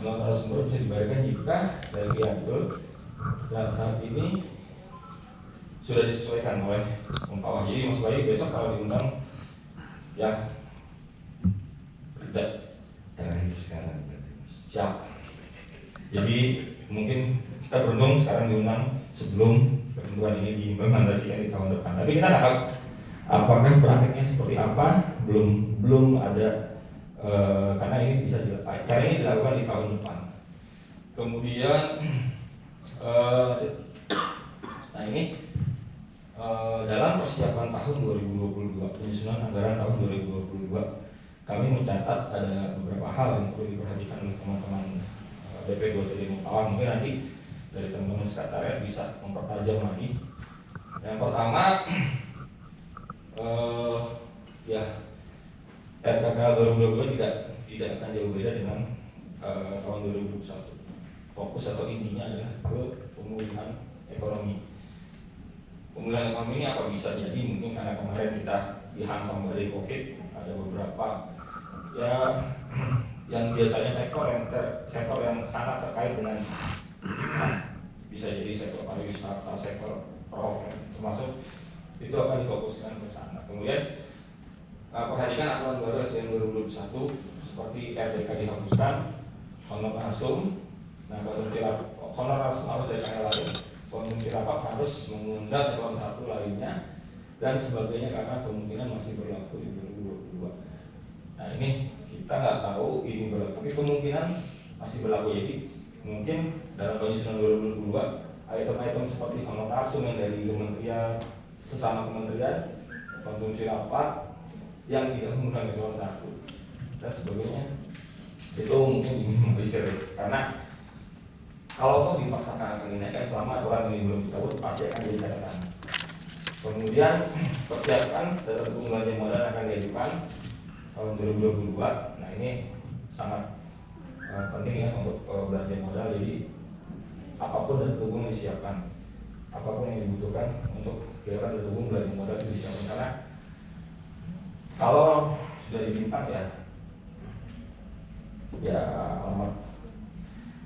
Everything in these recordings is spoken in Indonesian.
narasumber bisa dibayarkan jika dari pihak betul dan saat ini sudah disesuaikan oleh Pak. Jadi Mas Bayu besok kalau diundang ya tidak terakhir sekarang siap. Jadi mungkin kita beruntung sekarang diundang sebelum ketentuan ini diimplementasikan di tahun depan. Tapi kita nggak tahu apakah prakteknya seperti apa, belum ada karena ini bisa karena ini dilakukan di tahun depan. Kemudian nah ini dalam persiapan tahun 2022, penyusunan anggaran tahun 2022, kami mencatat ada beberapa hal yang perlu diperhatikan oleh teman-teman BP 2 Awal. Mungkin nanti dari teman-teman sekretariat bisa mempertajam lagi. Yang pertama, ya RKK 2022 tidak akan jauh beda dengan tahun 2021. Fokus atau intinya adalah ke pemulihan ekonomi. Pemulihan ekonomi ini apa bisa jadi mungkin karena kemarin kita dihantam badai COVID, ada beberapa ya yang biasanya sektor yang sangat terkait dengan bisa jadi sektor pariwisata, sektor properti termasuk itu akan difokuskan ke sana. Kemudian perhatikan aturan baru SDM 2021 seperti RDK dihapuskan, honor narsum, nah honor narsum harus dari kaya lain, konsumsi rapat harus mengundang eselon 1 lainnya dan sebagainya karena kemungkinan masih berlaku di 2022. Nah ini kita nggak tahu ini berlaku, tapi kemungkinan masih berlaku. Jadi mungkin dalam penyusunan 2022 item-item seperti honor narsum yang dari kementerian, sesama kementerian, konsumsi rapat yang tidak menggunakan eselon 1 dan sebagainya itu mungkin diminimalisir karena kalau toh dipaksakan akan dinaikkan selama aturan ini belum dicabut pasti akan jadi catatan. Kemudian persiapkan data dukung belanja modal akan diajukan tahun 2022. Nah ini sangat penting ya untuk belanja modal. Jadi apapun data dukung disiapkan, apapun yang dibutuhkan untuk kegiatan data dukung belanja modal itu disiapkan karena kalau sudah dibintang ya amat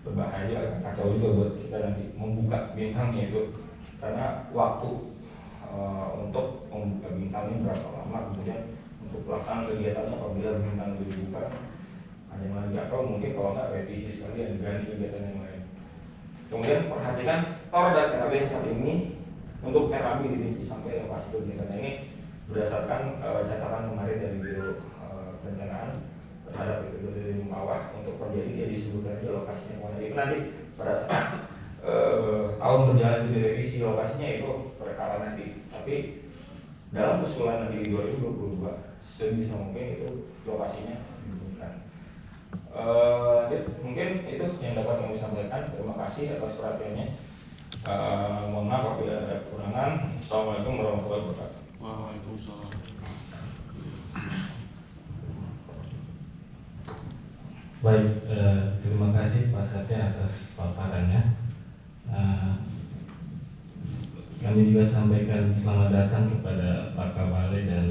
berbahaya, kacau juga buat kita nanti membuka bintangnya itu karena waktu untuk membuka bintang ini berapa lama, kemudian untuk pelaksanaan kegiatannya apabila bintang itu dibuka hanya lagi atau mungkin kalau nggak revisi sekali dan ganti kegiatan yang lain. Kemudian perhatikan TOR dan RAB saat ini untuk RAB dirinci sampai lokasi kegiatan ini berdasarkan catatan kemarin dari Biro Perencanaan terhadap itu dari bawah untuk terjadi dia disebutkan aja lokasinya mana itu nanti pada saat tahun berjalan di revisi lokasinya itu perkara nanti, tapi dalam usulan nanti 2022 sebisa mungkin itu lokasinya diberikan. Mungkin itu yang dapat kami sampaikan. Terima kasih atas perhatiannya. Mohon maaf apabila ada kekurangan. Assalamualaikum warahmatullahi wabarakatuh. Waalaikumsalam. Baik, terima kasih Pak Satya atas paparannya. Kami juga sampaikan selamat datang kepada Pak Kawale dan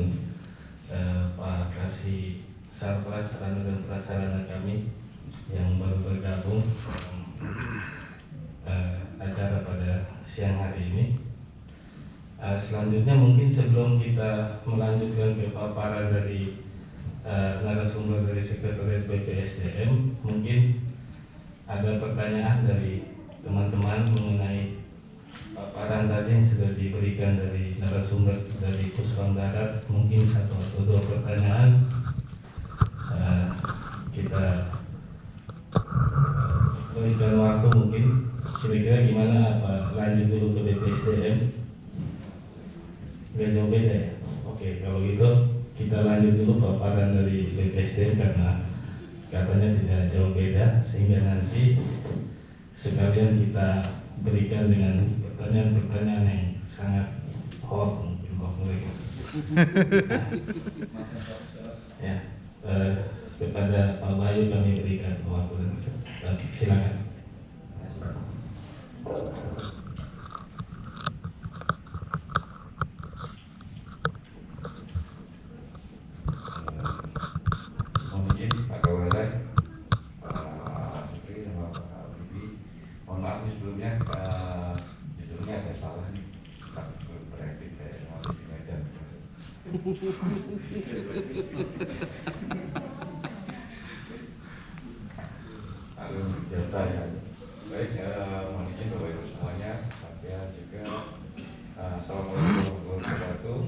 Pak Kasih Sarpras sarana dan prasarana kami yang baru bergabung dalam acara pada siang hari ini. Selanjutnya mungkin sebelum kita melanjutkan ke paparan dari narasumber dari Sekretariat BPSDM, mungkin ada pertanyaan dari teman-teman mengenai paparan tadi yang sudah diberikan dari narasumber dari Puspam Darat. Mungkin satu atau dua pertanyaan kita berikan waktu, mungkin kira-kira gimana, apa lanjut dulu ke BPSDM? Nggak jauh beda ya? Oke, kalau gitu kita lanjut dulu paparan dari BPSDM karena katanya tidak jauh beda, sehingga nanti sekalian kita berikan dengan pertanyaan-pertanyaan yang sangat hot mungkin buat mereka. Ya, kepada Pak Bayu kami berikan waktu dan silakan. Pak Kawale, Pak Supri maaf sebelumnya, judulnya agak salah nih, kartu kredit kayaknya masih di Medan. Lalu jatah ya. Baik, mohon izin Bapak Ibu semuanya, saya juga assalamualaikum warahmatullahi wabarakatuh.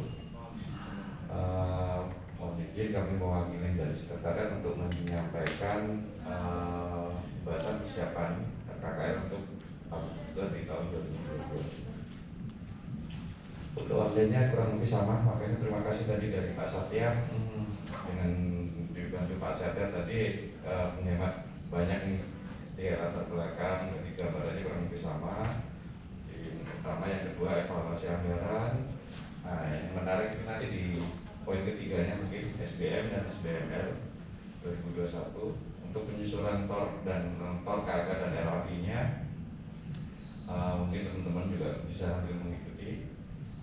Mohon izin kami mewakili dari sekretariat untuk menyampaikan pembahasan persiapan KKR untuk di tahun 2022. Untuk onlinenya kurang lebih sama, makanya terima kasih tadi dari Pak Satya dengan dibantu Pak Satya tadi menghemat banyak nih di latar belakang, jadi gambarannya kurang lebih sama. Yang pertama, yang kedua evaluasi anggaran. Nah, yang menarik nanti di poin ketiganya mungkin SBM dan SBML 2021 untuk penyusunan TOR dan TOR KK dan LRT-nya. Mungkin teman-teman juga bisa sambil mengikuti.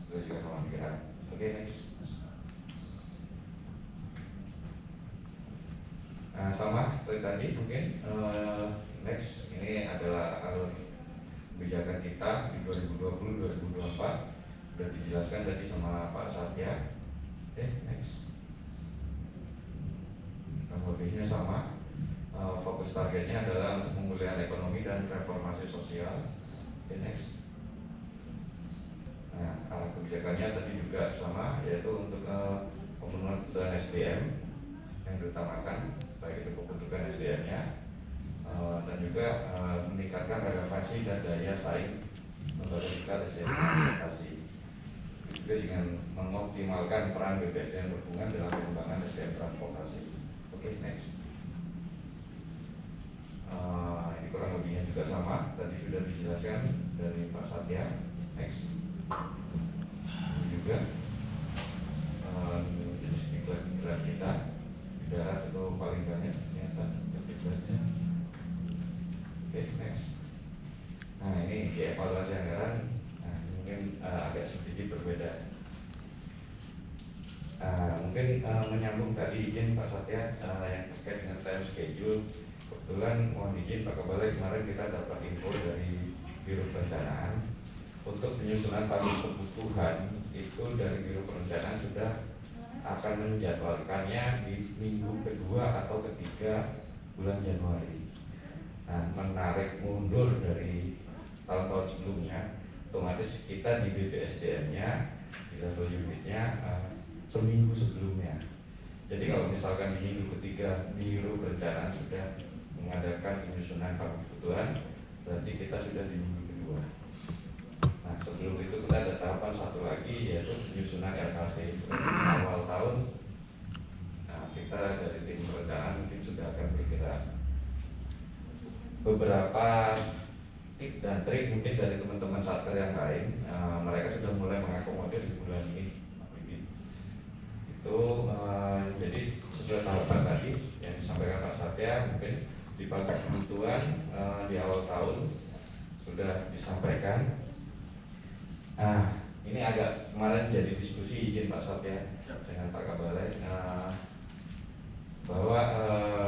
Itu juga kawan-kawan. Oke, next. Nah, sama seperti tadi mungkin next ini adalah alur kebijakan kita di 2020-2024 sudah dijelaskan tadi sama Pak Satya. Oke, next. Lebihnya sama. Fokus targetnya adalah untuk pemulihan ekonomi dan reformasi sosial. Oke, next. Nah, arah kebijakannya tadi juga sama, yaitu untuk pemenuhan kebutuhan SDM yang diutamakan, baik itu pembentukan SDM-nya dan juga meningkatkan relevansi dan daya saing lembaga tingkat SDM transportasi. Juga dengan mengoptimalkan peran BPSDM berhubungan dalam pengembangan SDM transportasi. Oke, next. Ini kurang lebihnya juga sama, tadi sudah dijelaskan dari Pak Satya. Next. Ini juga jenis iklan kita di darat itu paling banyak ternyata iklannya. Oke, next. Nah, ini di evaluasi anggaran. Nah, mungkin agak sedikit berbeda. Mungkin menyambung tadi izin Pak Satya yang terkait dengan time schedule. Kebetulan mohon izin Pak Kepala, kemarin kita dapat info dari Biro Perencanaan untuk penyusunan pagu kebutuhan itu dari Biro Perencanaan sudah akan menjadwalkannya di minggu kedua atau ketiga bulan Januari. Nah, menarik mundur dari tahun-tahun sebelumnya, otomatis kita di BPSDM-nya di level unitnya seminggu sebelumnya. Jadi kalau misalkan di minggu ketiga Biro Perencanaan sudah mengadakan penyusunan pagu kebutuhan, berarti kita sudah di minggu kedua. Nah, sebelum itu kita ada tahapan satu lagi, yaitu penyusunan RKT awal tahun. Nah, kita dari tim perencanaan mungkin sudah akan bergerak. Beberapa tip dan trik mungkin dari teman-teman satker yang lain, mereka sudah mulai mengakomodir di bulan ini. Itu jadi sesuai tahapan tadi yang disampaikan Pak Satya, mungkin di pagu kebutuhan di awal tahun sudah disampaikan. Ini agak kemarin jadi diskusi, izin Pak Satya dengan Pak Kabalai, bahwa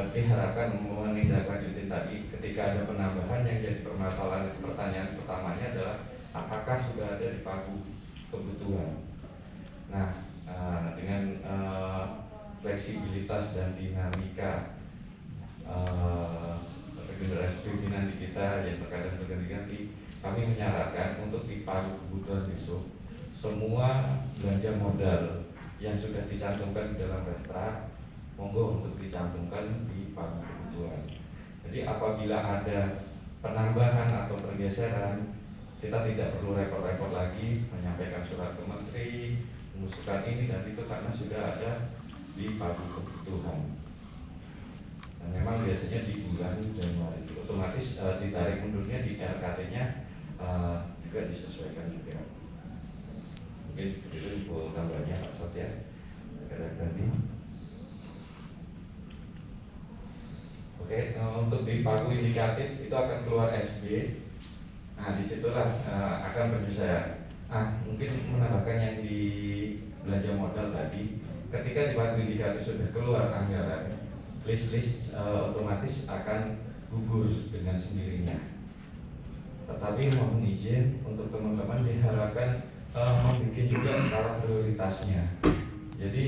diharapkan menindaklanjuti tadi ketika ada penambahan yang jadi permasalahan. Pertanyaan pertamanya adalah apakah sudah ada di pagu kebutuhan. Nah, dengan fleksibilitas dan dinamika regenerasi pimpinan di kita yang terkadang berganti-ganti, kami menyarankan untuk di pagu kebutuhan besok semua belanja modal yang sudah dicantumkan di dalam Restra monggo untuk dicantumkan di pagu kebutuhan. Jadi apabila ada penambahan atau pergeseran, kita tidak perlu repot-repot lagi menyampaikan surat ke menteri, mengusulkan ini dan itu, karena sudah ada di pagu kebutuhan. Dan memang biasanya di bulan Januari otomatis ditarik mundurnya di RKT-nya juga disesuaikan juga. Mungkin seperti itu info tambahnya Pak Satya. Tadi. Oke, untuk di pagu indikatif itu akan keluar SB. Nah, disitulah akan penyesuaian. Mungkin menambahkan yang di belanja modal tadi, ketika di pagu indikatif sudah keluar anggaran, list otomatis akan gugur dengan sendirinya. Tetapi mohon izin untuk teman-teman diharapkan membuat juga skala prioritasnya. Jadi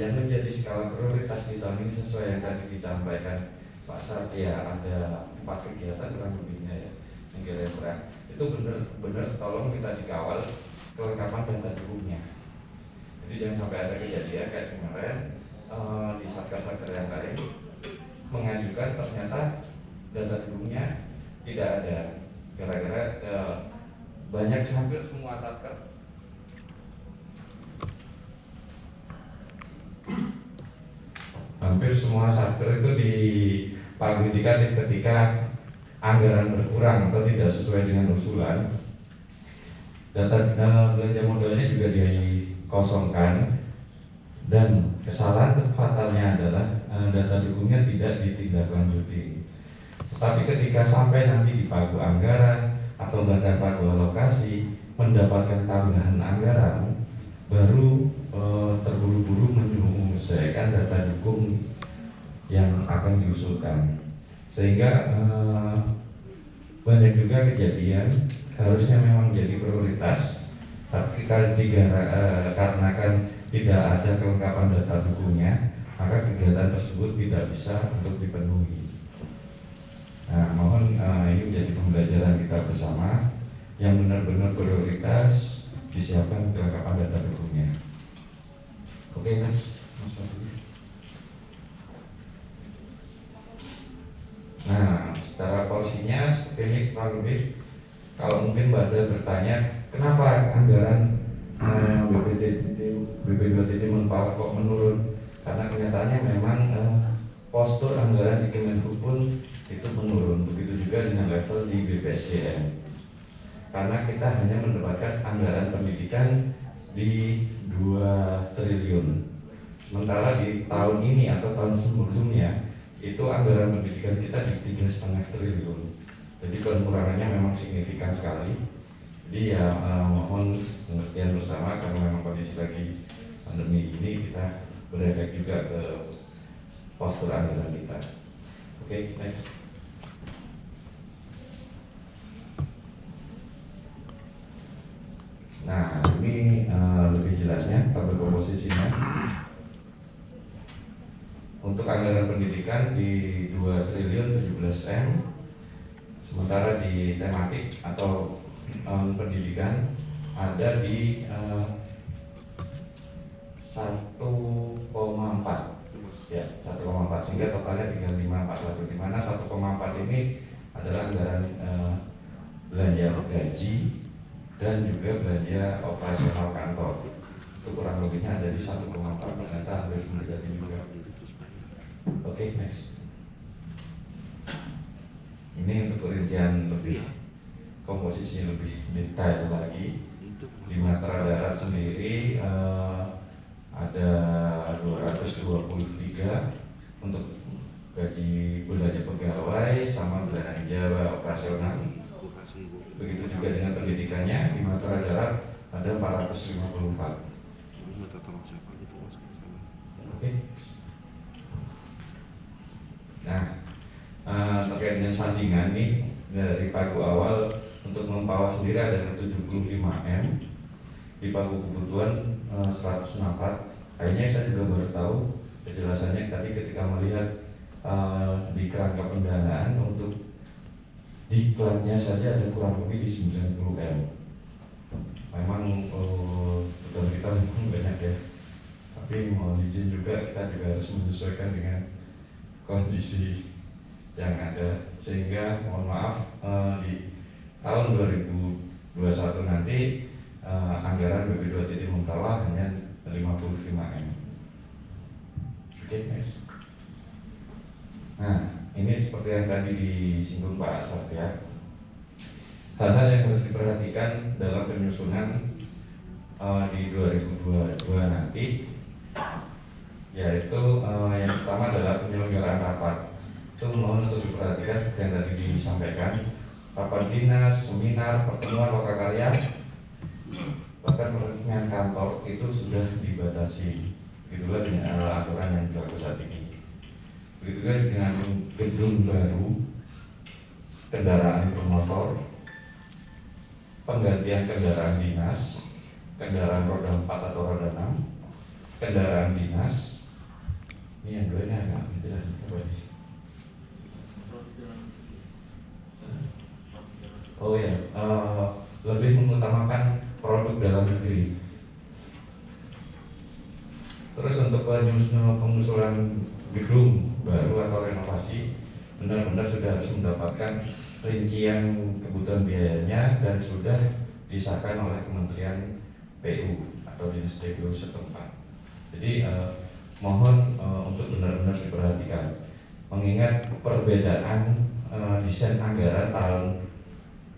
yang menjadi skala prioritas di tahun ini sesuai yang tadi disampaikan Pak Satya, ada 4 kegiatan kurang lebihnya ya yang kira-kira itu benar-benar tolong kita dikawal kelengkapan data dukungnya. Jadi jangan sampai ada kejadian kayak kemarin di satker-satker yang lain mengajukan ternyata data dukungnya tidak ada, gara-gara banyak hampir semua satker itu di pagu indikatif ketika anggaran berkurang atau tidak sesuai dengan usulan, data belanja modalnya juga dikosongkan, dan kesalahan fatalnya adalah data dukungnya tidak ditindaklanjuti. Tetapi ketika sampai nanti di pagu anggaran atau bahkan pagu alokasi mendapatkan tambahan anggaran, baru terburu-buru menyelesaikan data dukung yang akan diusulkan, sehingga banyak juga kejadian harusnya memang menjadi prioritas, tapi karena kan tidak ada kelengkapan data dukungnya, maka kegiatan tersebut tidak bisa untuk dipenuhi. Nah, mohon ini menjadi pembelajaran kita bersama, yang benar-benar prioritas disiapkan kelengkapan data dukungnya. Oke, Mas Fadli. Nah, secara porsinya seperti ini kurang lebih. Kalau mungkin Mbak Ada bertanya, kenapa anggaran BP2TT Menpora kok menurun? Karena kenyataannya memang postur anggaran di Kemenhub pun itu menurun. Begitu juga dengan level di BPSDM. Karena kita hanya mendapatkan anggaran pendidikan di 2 triliun. Sementara di tahun ini atau tahun sebelumnya itu anggaran pendidikan kita di 3,5 triliun. Jadi pengurangannya memang signifikan sekali. Jadi ya mohon pengertian bersama, karena memang kondisi lagi pandemi ini kita berefek juga ke postur anggaran kita. Oke, next. Nah, ini lebih jelasnya tabel komposisinya. Untuk anggaran pendidikan di 2 triliun 17 M, sementara di tematik atau pendidikan ada di 1,4 ya, 1,4, sehingga totalnya 3541, di mana 1,4 ini adalah anggaran belanja gaji dan juga belanja operasional kantor. Itu kurang lebihnya ada di 1,4, ternyata hampir mendekati juga. Oke, next. Ini untuk perincian lebih komposisi lebih detail lagi. Di matra darat sendiri ada 223 untuk gaji belanja pegawai sama belanja operasional. Begitu juga dengan pendidikannya, di matra darat ada 454. Oke. Nah, terkait dengan sandingan nih, dari pagu awal untuk Mempawa sendiri ada 75 M, di pagu kebutuhan 104. Kayaknya saya juga baru tahu penjelasannya tadi ketika melihat di kerangka pendanaan untuk diklatnya saja ada kurang lebih di 90 M. Memang kebutuhan kita memang banyak ya, tapi mohon izin juga kita juga harus menyesuaikan dengan kondisi yang ada, sehingga mohon maaf di tahun 2021 nanti anggaran BP2TT Menpora hanya 55 M. Oke, next. Nah, ini seperti yang tadi disinggung Pak Satya, hal-hal yang harus diperhatikan dalam penyusunan di 2022 nanti, yaitu yang pertama adalah penyelenggaraan rapat. Itu mohon untuk diperhatikan seperti yang tadi disampaikan, rapat dinas, seminar, pertemuan lokakarya, bahkan peresmian kantor itu sudah dibatasi. Begitulah dengan aturan yang berlaku saat ini. Begitu juga dengan gedung baru, kendaraan bermotor, penggantian kendaraan dinas, kendaraan roda 4 atau roda 6, kendaraan dinas. Ini yang dua ini agak gitu lah. Oh ya, lebih mengutamakan produk dalam negeri. Terus untuk pengusulan gedung baru atau renovasi, benar-benar sudah harus mendapatkan rincian kebutuhan biayanya dan sudah disahkan oleh Kementerian PU atau Dinas PU setempat. Jadi mohon untuk benar-benar diperhatikan, mengingat perbedaan desain anggaran tahun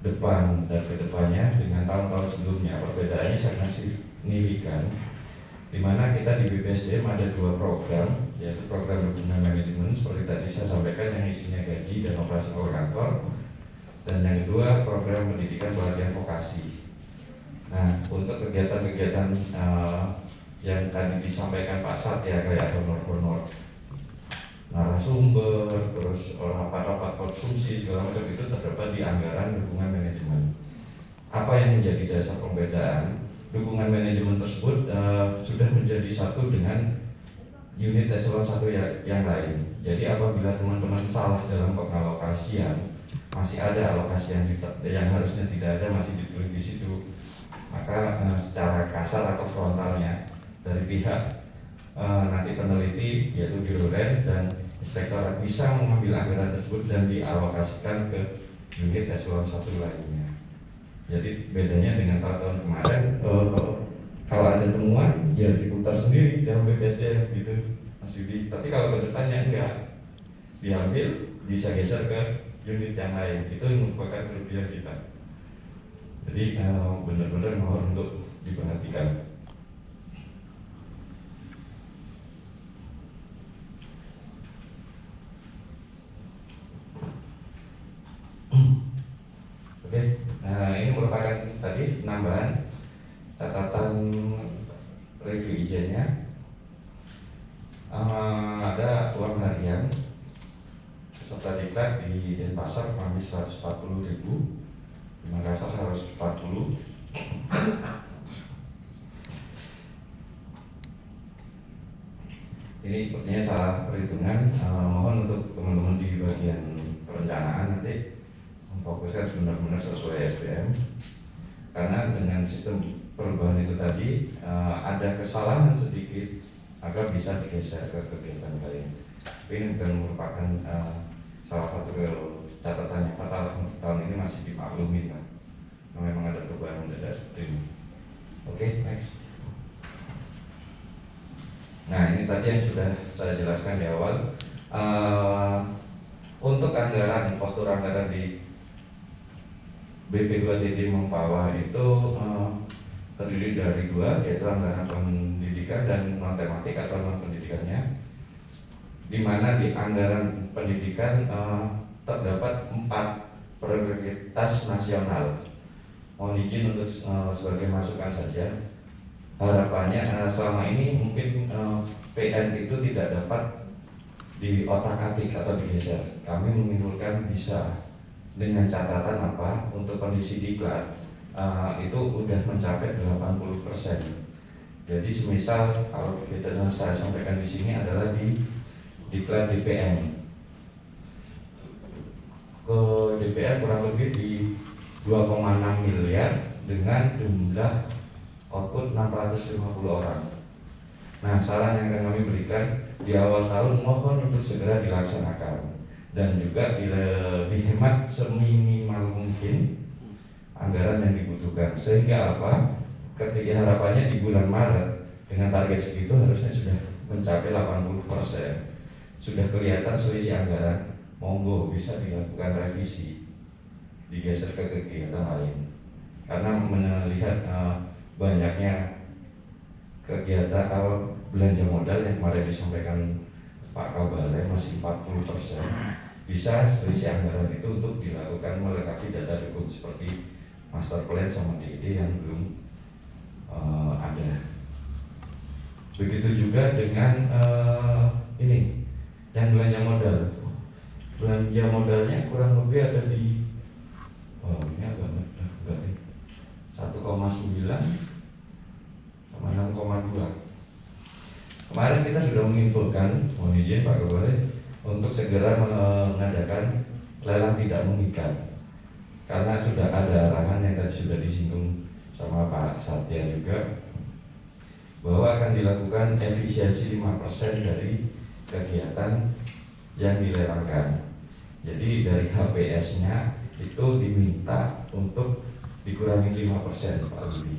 depan dan kedepannya dengan tahun-tahun sebelumnya, perbedaannya sangat signifikan. Di mana kita di BPSDM ada dua program, yaitu program dukungan manajemen seperti tadi saya sampaikan yang isinya gaji dan operasi kantor, dan yang kedua program pendidikan pelatihan vokasi. Nah, untuk kegiatan-kegiatan yang tadi disampaikan Pak Satya kayak honor-honor narasumber, terus rapat-rapat konsumsi segala macam itu terdapat di anggaran dukungan manajemen. Apa yang menjadi dasar pembedaan? Dukungan manajemen tersebut sudah menjadi satu dengan unit eselon 1 yang lain. Jadi apabila teman-teman salah dalam pengalokasian, masih ada alokasi yang harusnya tidak ada masih ditulis di situ, maka secara kasar atau frontalnya dari pihak nanti peneliti yaitu Biro Ren dan Inspektorat bisa mengambil anggaran tersebut dan dialokasikan ke unit eselon 1 lainnya. Jadi bedanya dengan tahun-tahun kemarin, kalau ada temuan ya diputar sendiri dalam BPSDM gitu Mas Yudi. Tapi kalau ke depannya enggak, diambil bisa geser ke unit yang lain. Itu merupakan kelebihan kita. Jadi benar-benar mohon untuk diperhatikan. Oke, nah ini merupakan tadi penambahan catatan review izinnya. Ada uang harian peserta diklat di Denpasar kurang lebih 140.000, di Makassar 140. Ini sepertinya salah perhitungan. Mohon untuk teman-teman di bagian perencanaan nanti memfokuskan benar-benar sesuai SPM, karena dengan sistem perubahan itu tadi ada kesalahan sedikit agar bisa digeser ke kegiatan lain. Ini bukan merupakan salah satu catatan yang fatal untuk tahun ini, masih dimaklumi kan. Memang ada perubahan mendadak seperti ini. Oke, next. Nah ini tadi yang sudah saya jelaskan di awal. Untuk anggaran, postur anggaran di BP2DD Mempawah itu terdiri dari dua, yaitu anggaran pendidikan dan non tematik atau non pendidikannya. Di mana di anggaran pendidikan terdapat 4 prioritas nasional. Mohon izin untuk sebagai masukan saja. Harapannya selama ini mungkin PN itu tidak dapat di otak-atik atau digeser. Kami menyimpulkan bisa dengan catatan apa, untuk kondisi diklat itu udah mencapai 80%. Jadi semisal kalau kita saya sampaikan di sini adalah di diklat DPM ke DPR kurang lebih di 2,6 miliar dengan jumlah output 650 orang. Nah, saran yang akan kami berikan di awal tahun, mohon untuk segera dilaksanakan dan juga dihemat seminimal mungkin anggaran yang dibutuhkan, sehingga apa? Ketika harapannya di bulan Maret dengan target segitu harusnya sudah mencapai 80%. Sudah kelihatan selisih anggaran, monggo bisa dilakukan revisi, digeser ke kegiatan lain. Karena melihat banyaknya kegiatan belanja modal yang kemarin disampaikan Pak Kabalai masih 40%, bisa selisih anggaran itu untuk dilakukan melengkapi data dukung seperti master plan sama DD yang belum ada. Begitu juga dengan ini yang belanja modal. Belanja modalnya kurang lebih ada di ini agak nih 1 mengusulkan, mohon izin Pak Kapolres, untuk segera mengadakan lelang tidak mengikat, karena sudah ada arahan yang tadi sudah disinggung sama Pak Satya juga, bahwa akan dilakukan efisiensi 5% dari kegiatan yang dilelangkan. Jadi dari HPS-nya itu diminta untuk dikurangi 5% Pak Budi.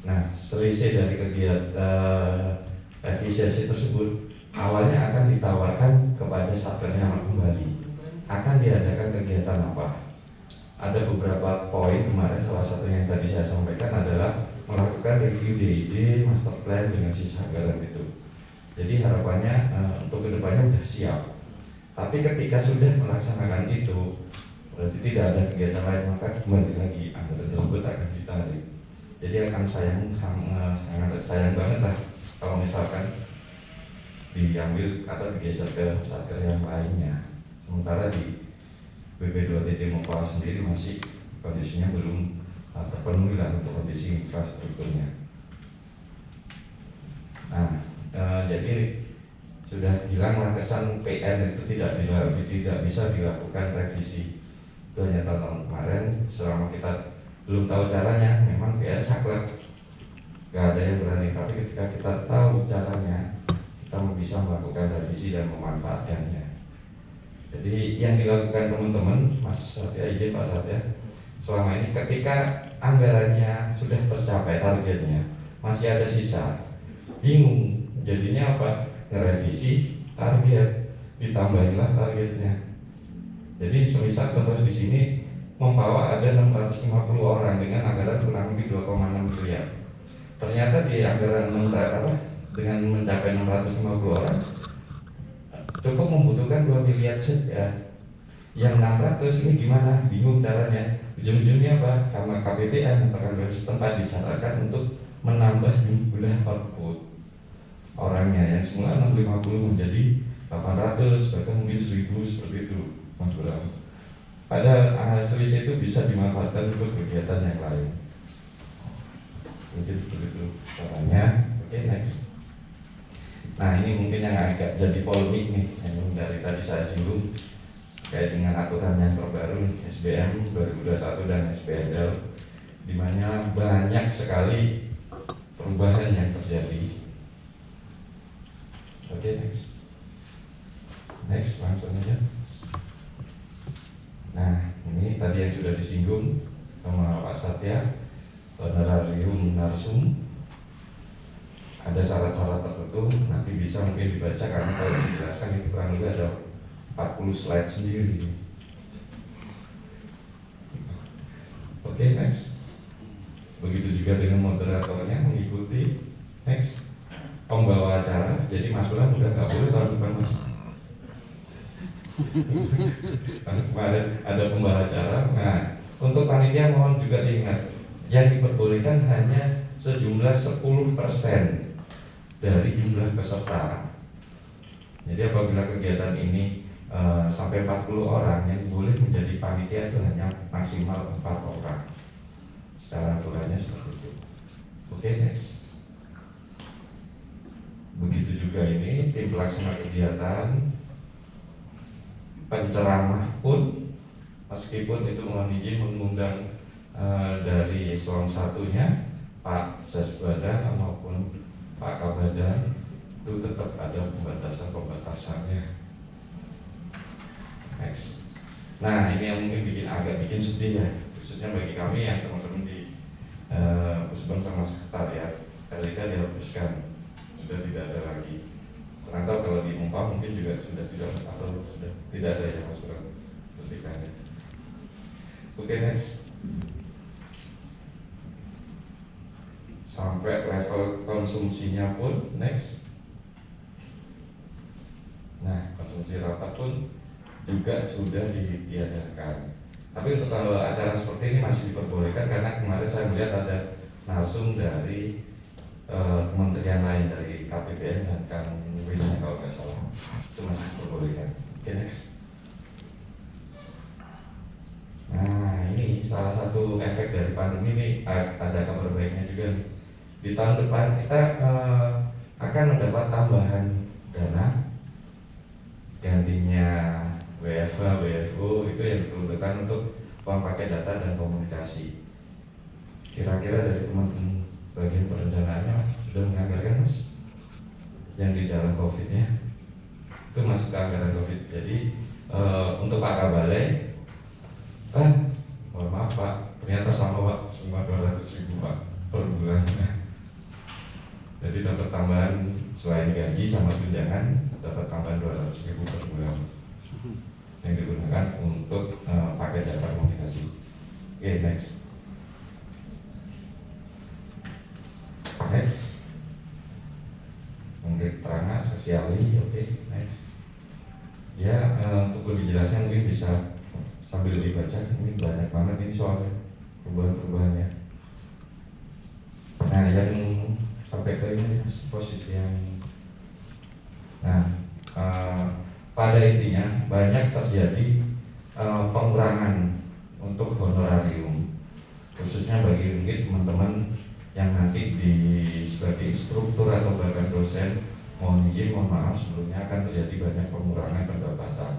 Nah, selisih dari kegiatan efisiensi tersebut awalnya akan ditawarkan kepada Satkernya kembali. Akan diadakan kegiatan apa? Ada beberapa poin kemarin, salah satu yang tadi saya sampaikan adalah melakukan review DID, master plan dengan sisa anggaran itu. Jadi harapannya untuk kedepannya sudah siap. Tapi ketika sudah melaksanakan itu, berarti tidak ada kegiatan lain, maka kembali lagi anggaran tersebut akan ditarik. Jadi akan sangat sayang banget lah kalau misalkan diambil atau digeser ke satker yang lainnya. Sementara di BP2TT Mokwa sendiri masih kondisinya belum terpenuhi lah untuk kondisi infrastrukturnya. Nah, jadi sudah hilanglah kesan PN itu tidak bisa dilakukan revisi. Itu hanya tahun kemarin, selama kita belum tahu caranya, memang PN saklek, gak ada yang berani. Tapi ketika kita tahu caranya, kita bisa melakukan revisi dan memanfaatkannya. Jadi yang dilakukan teman-teman, Mas Satya, izin Pak Satya, selama ini ketika anggarannya sudah tercapai targetnya, masih ada sisa, bingung, jadinya apa? Ngerevisi target, ditambahilah targetnya. Jadi semisal contoh di sini membawa ada 650 orang dengan anggaran kurang lebih 2,6 miliar. Ternyata di anggaran dengan mencapai 650 orang cukup membutuhkan 2 miliar saja. Yang 600 ini gimana? Bingung caranya. Ujung-ujungnya apa? Karena KPPN atau KPPN setempat disyaratkan untuk menambah jumlah output orangnya yang semula 650 menjadi 800, bahkan mungkin 1000 seperti itu, Mas Bram. Pada selisih itu bisa dimanfaatkan untuk kegiatan yang lain. Mungkin begitu caranya. Oke, next. Nah, ini mungkin yang agak jadi polemik nih, yang dari tadi saya singgung kayak dengan aturan yang terbaru nih, SBM 2021 dan SPNL, di mana banyak sekali perubahan yang terjadi. Oke, next langsung aja. Nah, ini tadi yang sudah disinggung sama Pak Satya, honorarium narsum. Ada syarat-syarat tertentu, nanti bisa mungkin dibaca karena kalau dijelaskan itu kurang lebih ada 40 slide sendiri. Oke, next. Begitu juga dengan moderatornya mengikuti. Next. Pembawa acara, jadi Mas Ulan udah nggak boleh tahun depan, Mas. Kemarin ada pembawa acara. Nah, untuk panitia mohon juga diingat, yang diperbolehkan hanya sejumlah 10% dari jumlah peserta. Jadi apabila kegiatan ini sampai 40 orang, yang boleh menjadi panitia itu hanya maksimal 4 orang. Secara aturannya seperti itu. Oke, next. Begitu juga ini tim pelaksana kegiatan, penceramah pun meskipun itu mohon izin mengundang dari eselon satunya Pak Sesbadan maupun Pak Kabadan, itu tetap ada pembatasan-pembatasannya. Next. Nah, ini yang mungkin agak bikin sedih ya, khususnya bagi kami yang teman-teman di Pusbang sama Sekretariat. Ketika dihapuskan, sudah tidak ada lagi. Kurang tahu kalau di Umpam mungkin juga sudah tidak atau sudah tidak ada ya Mas Bro. Oke, next. Sampai level konsumsinya pun next. Nah, konsumsi rapat pun juga sudah ditiadakan. Tapi untuk kalau acara seperti ini masih diperbolehkan karena kemarin saya melihat ada narsum dari kementerian lain, dari KPPN dan Kang Wisnya kalau nggak salah, itu masih diperbolehkan. Oke, next. Nah, ini salah satu efek dari pandemi ini ada kabar baiknya juga nih. Di tahun depan kita akan mendapat tambahan dana gantinya WFH, WFO itu yang diperuntukkan untuk uang pakai data dan komunikasi. Kira-kira dari teman-teman bagian perencanaannya sudah menganggarkan mas yang di dalam COVID-nya itu masuk ke anggaran COVID. Jadi untuk Pak Kabalai, mohon maaf Pak, ternyata sama Pak, cuma 200.000 Pak per bulan. Jadi dapat tambahan selain gaji sama tunjangan, dapat tambahan 200.000 per bulan yang digunakan untuk paket data komunikasi. Oke, next. Next. Mungkin keterangan sosiali, oke, next. Ya, untuk lebih jelasnya mungkin bisa sambil dibaca, ini banyak banget ini soalnya perubahan-perubahannya. Nah, yang sampai ke ini posisi yang pada intinya banyak terjadi pengurangan untuk honorarium, khususnya bagi mungkin teman-teman yang nanti di sebagai instruktur atau bahkan dosen. Mohon izin, mohon maaf sebelumnya akan terjadi banyak pengurangan pendapatan.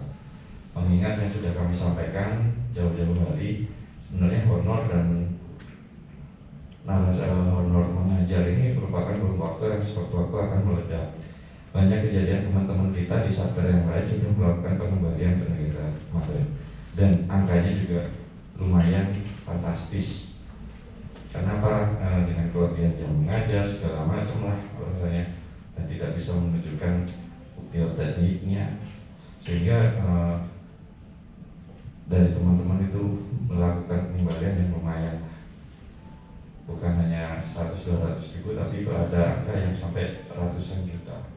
Mengingat yang sudah kami sampaikan jauh-jauh hari, sebenarnya honor dan honor mengajar ini merupakan waktu yang sewaktu-waktu akan meledak. Banyak kejadian teman-teman kita di satker yang lain sudah melakukan pengembalian ke negara kemarin, dan angkanya juga lumayan fantastis. Kenapa? Dengan kelebihan jam mengajar segala macam lah rasanya, dan tidak bisa menunjukkan bukti tekniknya, sehingga dari teman-teman itu melakukan pengembalian yang lumayan, bukan hanya 100-200 ribu, tapi ada angka yang sampai ratusan juta.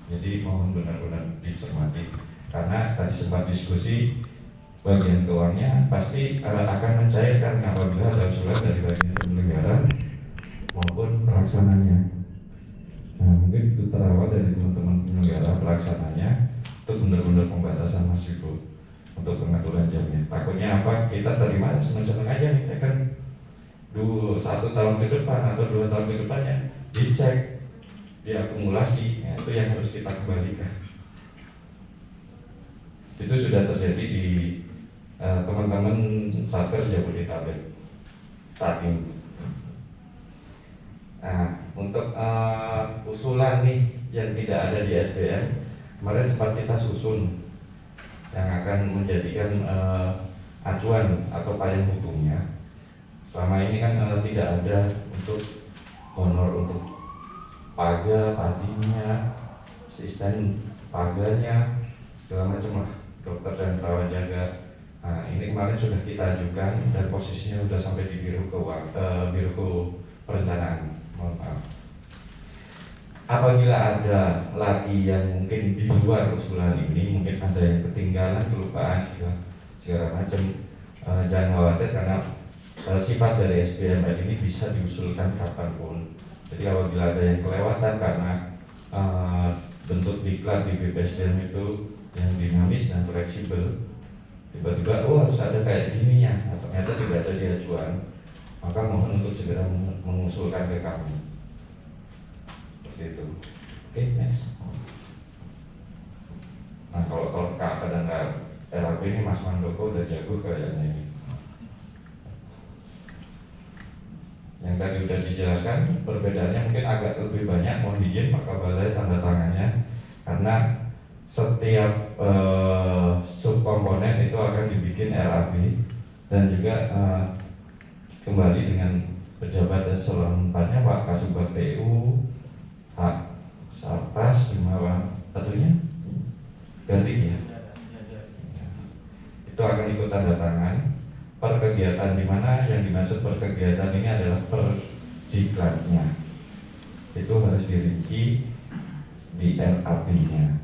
Jadi mohon benar-benar dicermati, karena tadi sempat diskusi bagian keuangannya pasti akan mencairkan apabila ada usulan dari bagian penyelenggara maupun pelaksananya. Nah, mungkin itu terawat dari teman-teman penyelenggara pelaksananya untuk benar-benar pembatasan Mas Vivo untuk pengaturan jamnya. Takutnya apa? Kita terima senang-senang aja nih, kan 1 tahun ke depan atau 2 tahun ke depannya dicek, diakumulasi, ya, itu yang harus kita kembalikan. Itu sudah terjadi di teman-teman satker Jabodetabek saat ini. Nah, untuk usulan nih yang tidak ada di SDM, kemarin sempat kita susun yang akan menjadikan acuan atau payung hukumnya. Selama ini kan tidak ada untuk honor untuk paga, padinya, asisten paganya, segala macam lah, dokter dan perawat jaga. Nah, ini kemarin sudah kita ajukan dan posisinya sudah sampai di biro perencanaan. Mohon maaf. Apabila ada lagi yang mungkin di luar usulan ini, mungkin ada yang ketinggalan, kelupaan, segala macam, jangan khawatir, karena sifat dari SBMPN ini bisa diusulkan kapanpun. Jadi apabila ada yang kelewatan karena bentuk diklat di BPSDM itu yang dinamis dan fleksibel, tiba-tiba harus ada kayak gini ya, ternyata tidak ada di acuan, maka mohon untuk segera mengusulkan ke kami. Seperti itu. Oke, next. Nah, kalau KK dan RAP ini Mas Mandoko udah jago kayaknya ini. Yang tadi udah dijelaskan, perbedaannya mungkin agak lebih banyak. Mohon izin Pak Kabalai tanda tangannya, karena setiap subkomponen itu akan dibikin RAB dan juga kembali dengan pejabat selanjutnya Pak Kasubag TU, Pak Sarpas, satunya ganti ya. Itu akan ikut tanda tangan. Per kegiatan di mana yang dimaksud per kegiatan ini adalah per diklatnya. Itu harus dirinci di RAB-nya.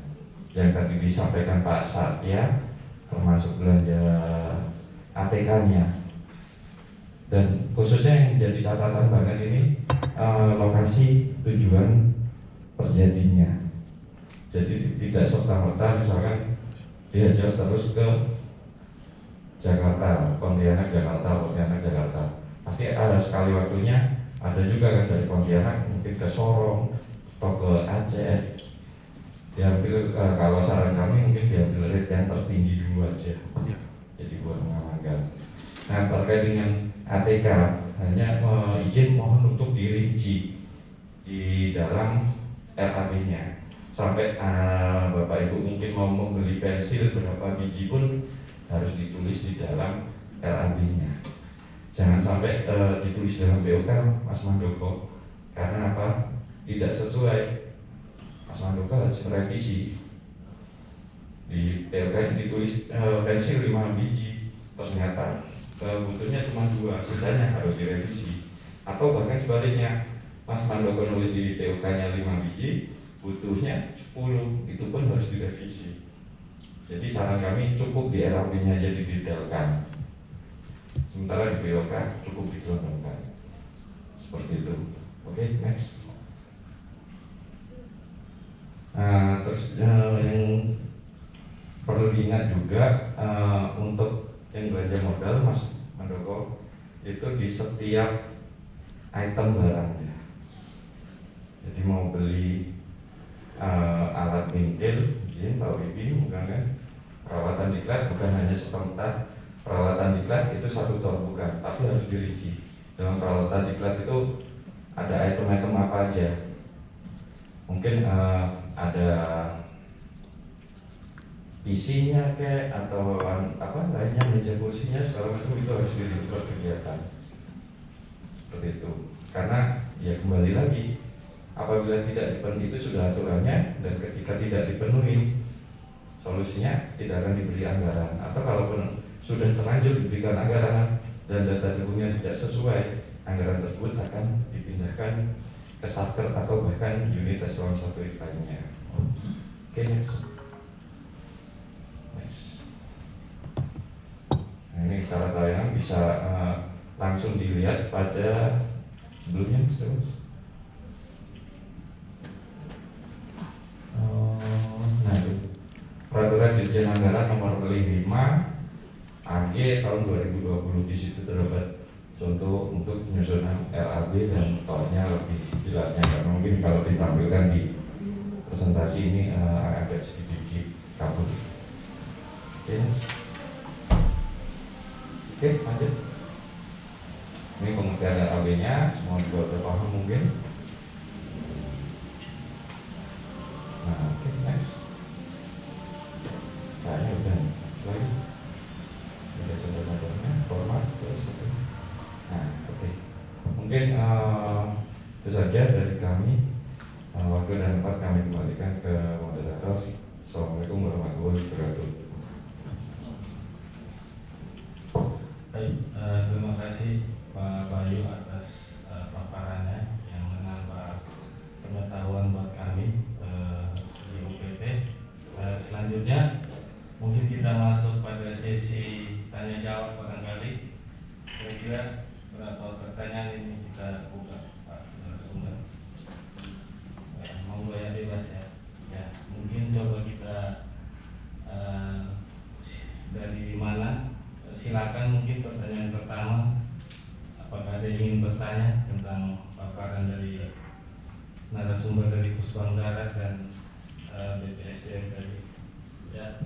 Yang tadi disampaikan Pak Satya, termasuk belanja ATK-nya. Dan khususnya yang jadi catatan banget ini lokasi tujuan terjadinya. Jadi tidak serta-merta misalkan diajar terus ke Jakarta, Pontianak Jakarta, Pontianak Jakarta. Pasti ada sekali waktunya, ada juga kan dari Pontianak mungkin ke Sorong, toko Aceh, diambil kalau saran kami mungkin diambil rate yang tertinggi dulu aja, jadi buat mengamankan. Nah terkait dengan ATK, hanya izin mohon untuk dirinci di dalam RAB-nya. Sampai Bapak Ibu mungkin mau membeli pensil berapa biji pun harus ditulis di dalam RAB-nya. Jangan sampai ditulis dalam BOK, Mas Mandoko, karena apa? Tidak sesuai. Mas Mandoko harus merevisi. Di BOK ditulis pensil 5 biji, ternyata butuhnya cuma 2, sisanya harus direvisi. Atau bahkan sebaliknya, Mas Mandoko nulis di PUK-nya 5 biji, butuhnya 10, itu pun harus direvisi. Jadi saran kami cukup di RAB-nya aja didetailkan, sementara di PUK cukup digelontorkan. Seperti itu. Oke, next. Nah, terus yang perlu diingat juga untuk yang belanja modal, Mas Mandoko, itu di setiap item barangnya. Jadi mau beli alat bengkel, izin Pak Wibi, bukan kan? Peralatan diklat bukan hanya seperempat. Peralatan diklat itu 1 ton bukan, tapi harus dirinci. Dalam peralatan diklat itu ada item-item apa aja? Mungkin ada PC-nya kayak atau apa lainnya, meja kursinya segala macam, itu harus dirinci per kegiatan. Seperti itu. Karena ya kembali lagi, apabila tidak dipenuhi, itu sudah aturannya, dan ketika tidak dipenuhi, solusinya tidak akan diberi anggaran. Atau kalaupun sudah terlanjur diberikan anggaran dan data dukungnya tidak sesuai, anggaran tersebut akan dipindahkan ke satker atau bahkan unit eselon 1 lainnya. Oke, next. Nah, ini cara tayangan bisa langsung dilihat pada sebelumnya, Mas. Nah, itu Peraturan Dirjen Anggaran Nomor 5 AG tahun 2020, di situ terdapat contoh untuk penyusunan RAB dan tolnya lebih jelasnya. Karena mungkin kalau ditampilkan di presentasi ini agak sedikit kabur. Oke, lanjut. Ini pengertian RAB-nya, semua juga udah paham mungkin. Nah, oke, next. Kayaknya udah lagi. Udah contoh-contohnya, format, terus oke. Nah, oke. Mungkin itu saja dari kami. Waktu dan tempat kami kembalikan ke moderator. Assalamualaikum warahmatullahi wabarakatuh. Baik, terima kasih Pak Bayu atas paparannya yang menambah pengetahuan buat kami di UPT. Selanjutnya mungkin kita masuk pada sesi tanya jawab barangkali. Kira-kira berapa pertanyaan ini kita buka Pak narasumber? Monggo ya, bebas ya. Ya, mungkin coba kita dari mana? Silakan, mungkin pertanyaan pertama, apakah ada yang ingin bertanya tentang paparan dari narasumber dari Pusbang Darat dan BPSDM tadi? Ya,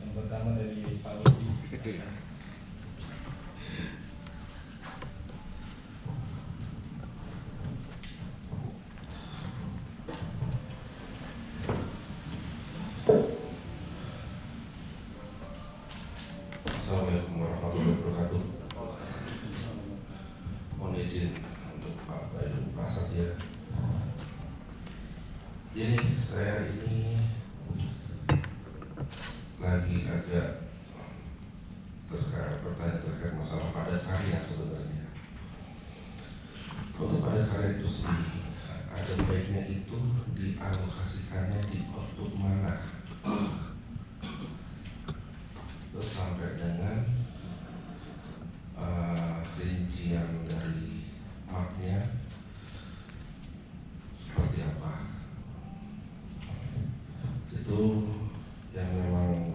yang pertama dari Pak Widi. Assalamualaikum warahmatullahi wabarakatuh. Mohon izin untuk Pak Bayu Pak Satya. Ini saya ini lagi agak bertanya terkait masalah padat karya sebenarnya. Untuk padat karya itu sendiri, ada baiknya itu dialokasikannya di output mana? Terus sampai dengan rincian dari mapnya seperti apa, itu yang memang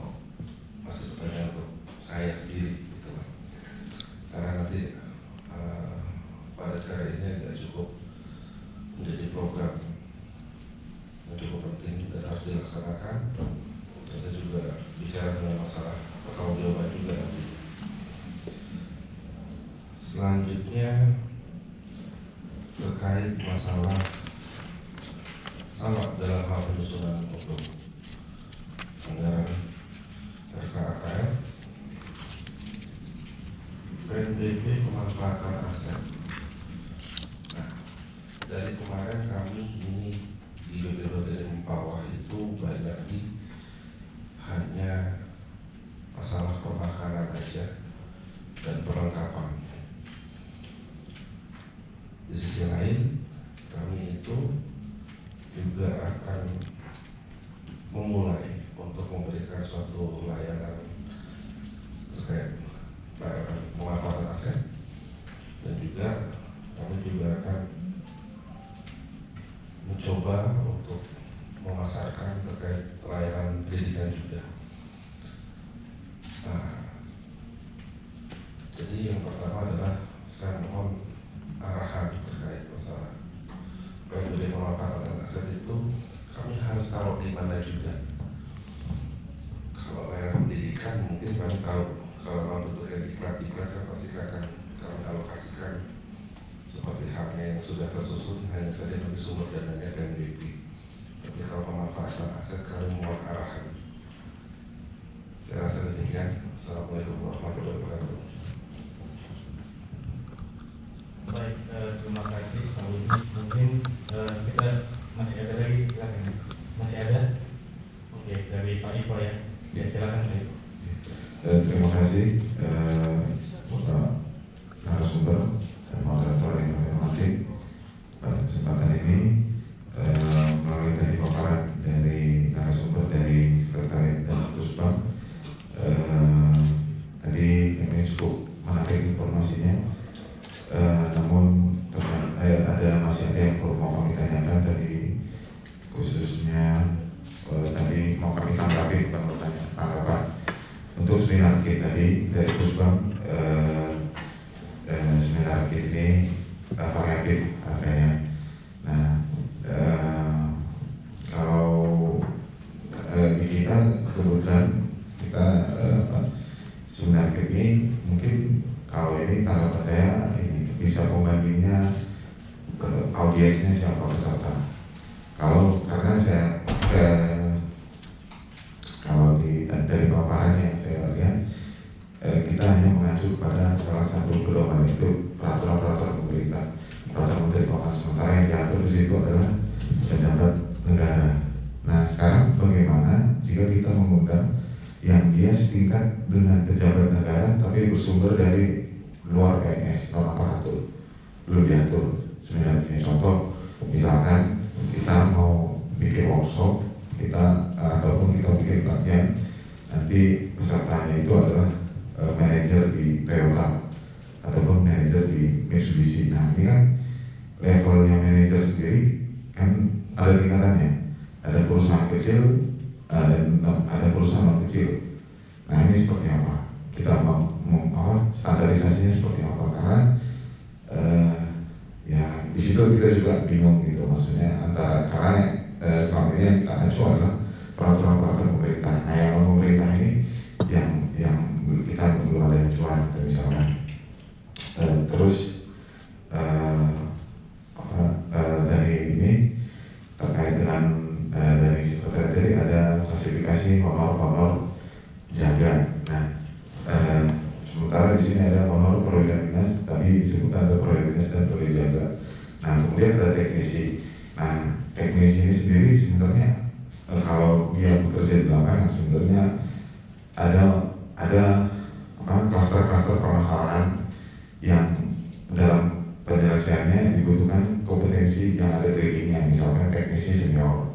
masih pertanyaan untuk saya sendiri gitu. Karena nanti padat karya ini agak cukup menjadi program dilaksanakan. Kita juga bicara mengenai masalah pertanggungjawaban juga nanti. Selanjutnya terkait masalah sama dalam hal penyusunan untuk anggaran RKAKR, PNBP pemanfaatan aset. Nah, dari kemarin kami ini di BPD bawah itu banyak lagi hanya masalah pemakaran aja dan perlengkapan. Di sisi lain, kami itu juga akan memulai untuk memberikan suatu layanan terkait layanan pemanfaatan aset, dan juga kami juga akan mencoba untuk memasarkan terkait layanan pendidikan juga. Nah, jadi yang pertama adalah saya mohon arahan terkait masalah PNBP pemanfaatan aset itu kami harus tahu di mana juga. Kalau layanan pendidikan mungkin kami tahu, kalau memang bentuknya diklat kan pasti akan kami alokasikan seperti halnya yang sudah tersusun, hanya saja nanti sumber dananya PNBP. Tapi kalau pemanfaatan aset kami mohon arahan. Saya rasa demikian. Assalamualaikum warahmatullahi wabarakatuh. Baik, terima kasih Pak Budi. Mungkin kita masih ada lagi, silakan. Masih ada? Oke, dari Pak Ivo ya. Ya, silakan Pak Ivo. Terima kasih Bapak narasumber dan moderator yang kami hormati. Pada kesempatan ini melalui tadi paparan dari narasumber dari Sekretariat dan Pusbang, tadi kami cukup menarik informasinya. Namun masih ada yang perlu mau kami tanyakan tadi, khususnya tadi mau kami tanggapi, bukan pertanyaan, tanggapan untuk seminar kita tadi dari Pusbang. Seminar kita ini variatif adanya. Nah, kalau di kita kebetulan kita seminar kita ini mungkin kalau ini tanggapan saya ini bisa pembandingnya audiensnya siapa peserta. Kalau karena saya kalau dari paparan yang saya lihat, kita hanya mengacu pada salah satu pedoman, itu peraturan pemerintah, peraturan Menteri Keuangan, sementara yang diatur di situ adalah pejabat negara. Nah, sekarang bagaimana jika kita mengundang yang dia setingkat dengan pejabat negara tapi bersumber dari luar PNS, non aparatur, belum diatur sebenarnya. Contoh, misalkan kita mau bikin workshop, ataupun kita bikin pelatihan, nanti pesertanya itu adalah manajer di Toyota ataupun manajer di Mitsubishi. Nah, ini kan levelnya manajer sendiri kan ada tingkatannya, ada perusahaan kecil dan ada perusahaan non kecil. Nah, ini seperti apa? Kita mau standarisasinya seperti apa? Karena ya di situ kita juga bingung gitu, maksudnya antara, karena selama ini yang kita acu adalah peraturan pemerintah. Nah, yang pemerintah ini yang kita belum ada acuan, misalnya. Terus dari ini terkait dengan dari sekretariat tadi ada klasifikasi honor jaga. Nah, sementara di sini ada honor perwira dinas, tadi disebutkan ada perwira dinas dan perwira jaga. Nah, kemudian ada teknisi. Nah, teknisi ini sendiri sebenarnya kalau dia bekerja di lapangan sebenarnya ada klaster-klaster permasalahan yang dalam penyelesaiannya dibutuhkan kompetensi yang ada gradingnya, misalkan teknisi senior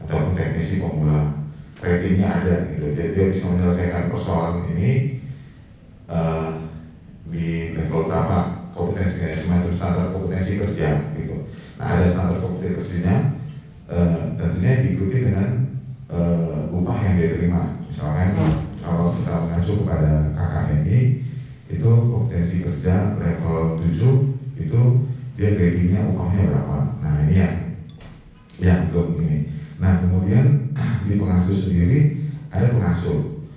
ataupun teknisi pemula, ratingnya ada gitu. Jadi dia bisa menyelesaikan persoalan ini di level berapa kompetensinya, semacam standar kompetensi kerja gitu. Nah, ada standar kompetensi kerjanya, tentunya diikuti dengan upah yang dia terima. Misalkan kalau kita mengacu kepada KKNI, itu kompetensi kerja level 7 itu dia gradingnya upahnya berapa. Nah, ini yang belum ini. Nah, kemudian masuk.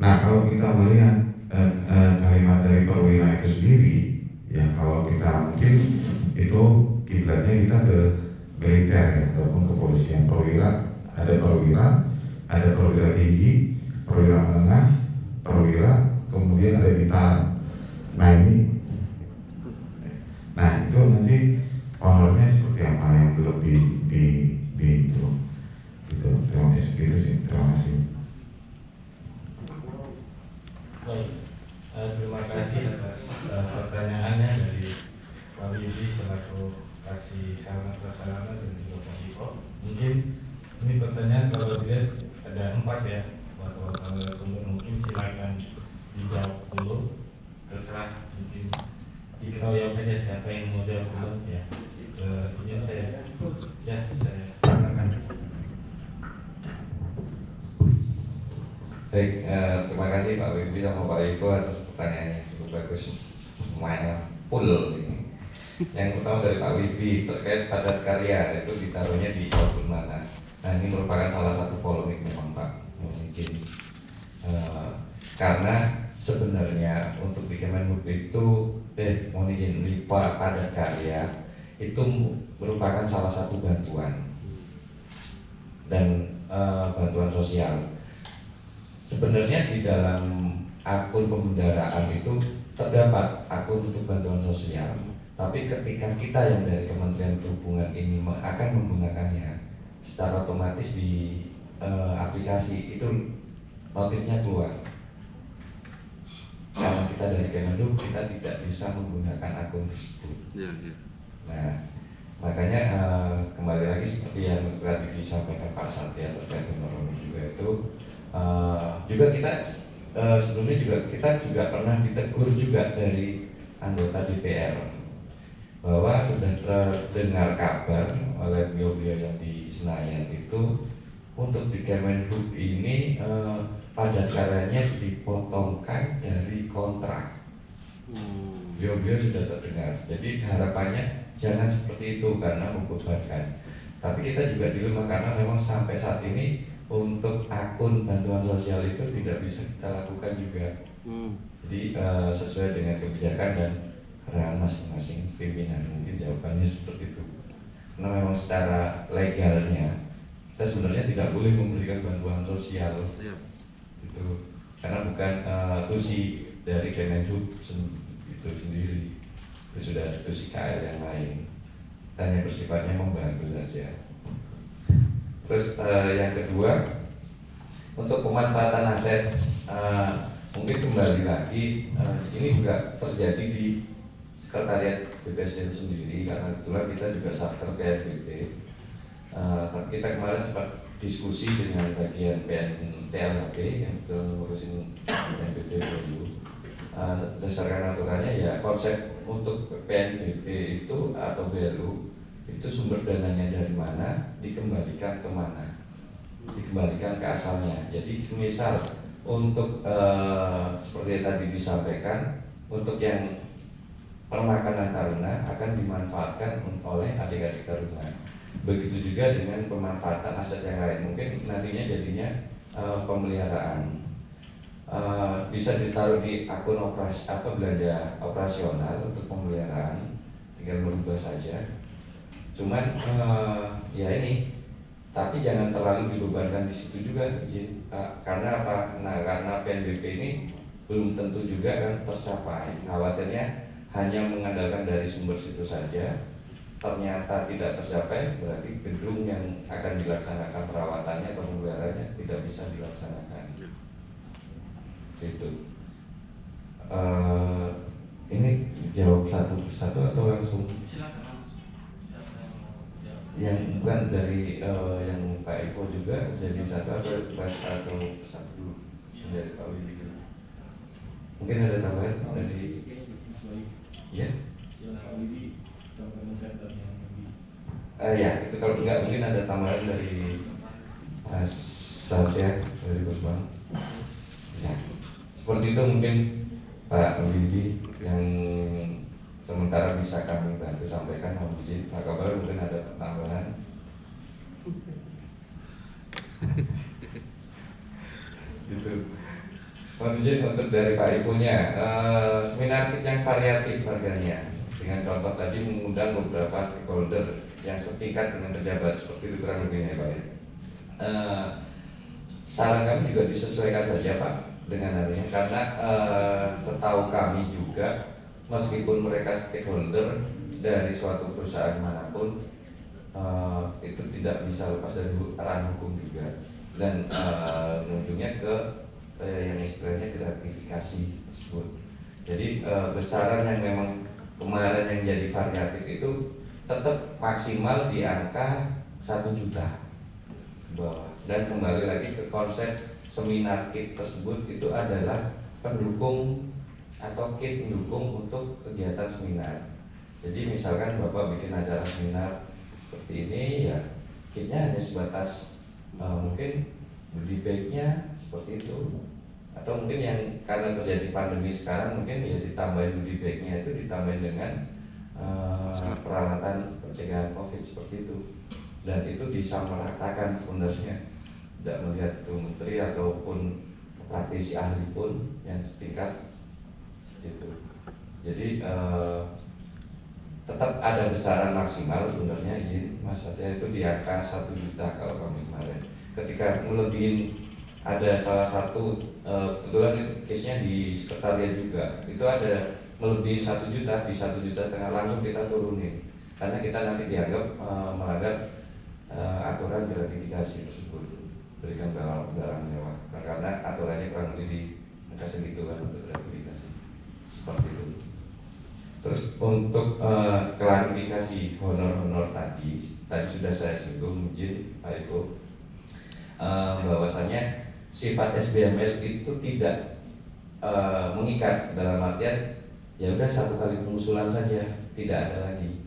Nah kalau kita melihat kalimat dari perwira itu sendiri, ya kalau kita mungkin itu kiblatnya kita ke militer ya ataupun kepolisian. Ada perwira tinggi, perwira menengah, perwira, kemudian ada bintara. Nah itu nanti honornya seperti apa yang belum di itu. Gitu. Terima kasih sih. Terima kasih. Baik, terima kasih atas pertanyaannya dari Pak Widi selaku kasih sarana-prasarana dan juga Pak Iko. Mungkin ini pertanyaan kalau dilihat ada 4 ya, buat sumber mungkin silakan dijawab dulu, terserah mungkin dikeroyok aja siapa yang mau jawab dulu ya. Ini saya silakan. Baik, terima kasih Pak Wibi sama Pak Iko atas pertanyaannya, cukup bagus, semuanya full ini. Yang pertama dari Pak Wibi terkait padat karya itu ditaruhnya di tahun mana? Nah ini merupakan salah satu polemik memang Pak, mungkin karena sebenarnya untuk di Kemenhub itu mohon izin LIPA padat karya itu merupakan salah satu bantuan dan bantuan sosial. Sebenarnya di dalam akun pemendaraan itu terdapat akun untuk bantuan sosial, tapi ketika kita yang dari Kementerian Perhubungan ini akan menggunakannya secara otomatis di aplikasi itu notifnya keluar. Karena kita dari Kemenhub kita tidak bisa menggunakan akun tersebut. Nah, makanya kembali lagi seperti yang tadi disampaikan Pak Satya terkait dengan juga itu juga kita sebelumnya juga kita juga pernah ditegur juga dari anggota DPR bahwa sudah terdengar kabar oleh beliau-beliau yang di Senayan itu untuk di Kemenhub ini padat karyanya dipotongkan dari kontrak. Beliau-beliau sudah terdengar. Jadi harapannya jangan seperti itu karena membebankan. Tapi kita juga dilema karena memang sampai saat ini untuk akun bantuan sosial itu tidak bisa kita lakukan juga. Jadi sesuai dengan kebijakan dan arahan masing-masing pimpinan, mungkin jawabannya seperti itu. Karena memang secara legalnya kita sebenarnya tidak boleh memberikan bantuan sosial itu karena bukan tusi dari Kemenhub itu sendiri, itu sudah ada tusi KL yang lain, hanya bersifatnya membantu saja. Terus yang kedua untuk pemanfaatan aset mungkin kembali lagi ini juga terjadi di Sekretariat BPSDM sendiri karena kebetulan kita juga satker PNBP. Tapi kita kemarin sempat diskusi dengan bagian TLHP yang ngurusin PNBP dulu. Berdasarkan aturannya ya konsep untuk PNBP itu atau BLU itu sumber dananya dari mana dikembalikan ke mana, dikembalikan ke asalnya. Jadi misal untuk seperti yang tadi disampaikan untuk yang permakanan taruna akan dimanfaatkan oleh adik-adik taruna. Begitu juga dengan pemanfaatan aset yang lain, mungkin nantinya jadinya pemeliharaan bisa ditaruh di akun belanja operasional untuk pemeliharaan, tinggal merubah saja. Cuman ya ini, tapi jangan terlalu dibebankan di situ juga, karena apa? Nah, karena PNBP ini belum tentu juga kan tercapai. Khawatirnya hanya mengandalkan dari sumber situ saja, ternyata tidak tercapai, berarti gedung yang akan dilaksanakan perawatannya atau pemeliharaannya tidak bisa dilaksanakan. Itu ini jawab satu persatu atau langsung? Yang bukan dari yang Pak Iko juga jadi satu atau satu dulu dari Pak Wibi dulu. Mungkin ada tambahan dari ya? Ya itu kalau enggak mungkin ada tambahan dari Satya dari Bos Bang. Ya seperti itu mungkin Pak Wibi yang sementara bisa kami bantu sampaikan. Mohon izin Pak Kabar mungkin ada tambahan. Gitu. Mohon izin untuk dari Pak Ibunya, seminar kit yang variatif harganya. Dengan contoh tadi mengundang beberapa stakeholder yang setingkat dengan pejabat, seperti itu kurang lebihnya Pak ya. Saran kami juga disesuaikan saja Pak dengan harinya, karena setahu kami juga meskipun mereka stakeholder dari suatu perusahaan manapun, itu tidak bisa lepas dari ranah hukum juga, dan ujungnya ke yang istilahnya gratifikasi tersebut. Jadi besaran yang memang kemarin yang jadi variatif itu tetap maksimal di angka 1 juta ke bawah. Dan kembali lagi ke konsep seminar kit tersebut, itu adalah pendukung atau kit pendukung untuk kegiatan seminar. Jadi misalkan Bapak bikin acara seminar seperti ini, ya kitnya hanya sebatas mungkin goodie bag-nya seperti itu, atau mungkin yang karena terjadi pandemi sekarang mungkin ya ditambahin goodie bag-nya itu ditambahin dengan peralatan pencegahan COVID seperti itu, dan itu disamaratakan sebenarnya. Tidak melihat itu menteri ataupun praktisi ahli pun yang setingkat itu. Jadi tetap ada besaran maksimal sebenarnya izin Mas Satya itu di angka 1 juta kalau kami kemarin. Ketika melebihin, ada salah satu kebetulan itu case-nya di sekretariat juga, itu ada melebihin 1 juta, di 1,5 juta langsung kita turunin karena kita nanti dianggap melanggar aturan gratifikasi tersebut, berikan barang mewah, karena aturannya kurang lebih di angka segitu kan untuk gratifikasi seperti itu. Terus untuk klarifikasi honor-honor tadi sudah saya singgung izin Pak Ivo, bahwasanya sifat SBML itu tidak mengikat, dalam artian ya udah 1 kali pengusulan saja, tidak ada lagi.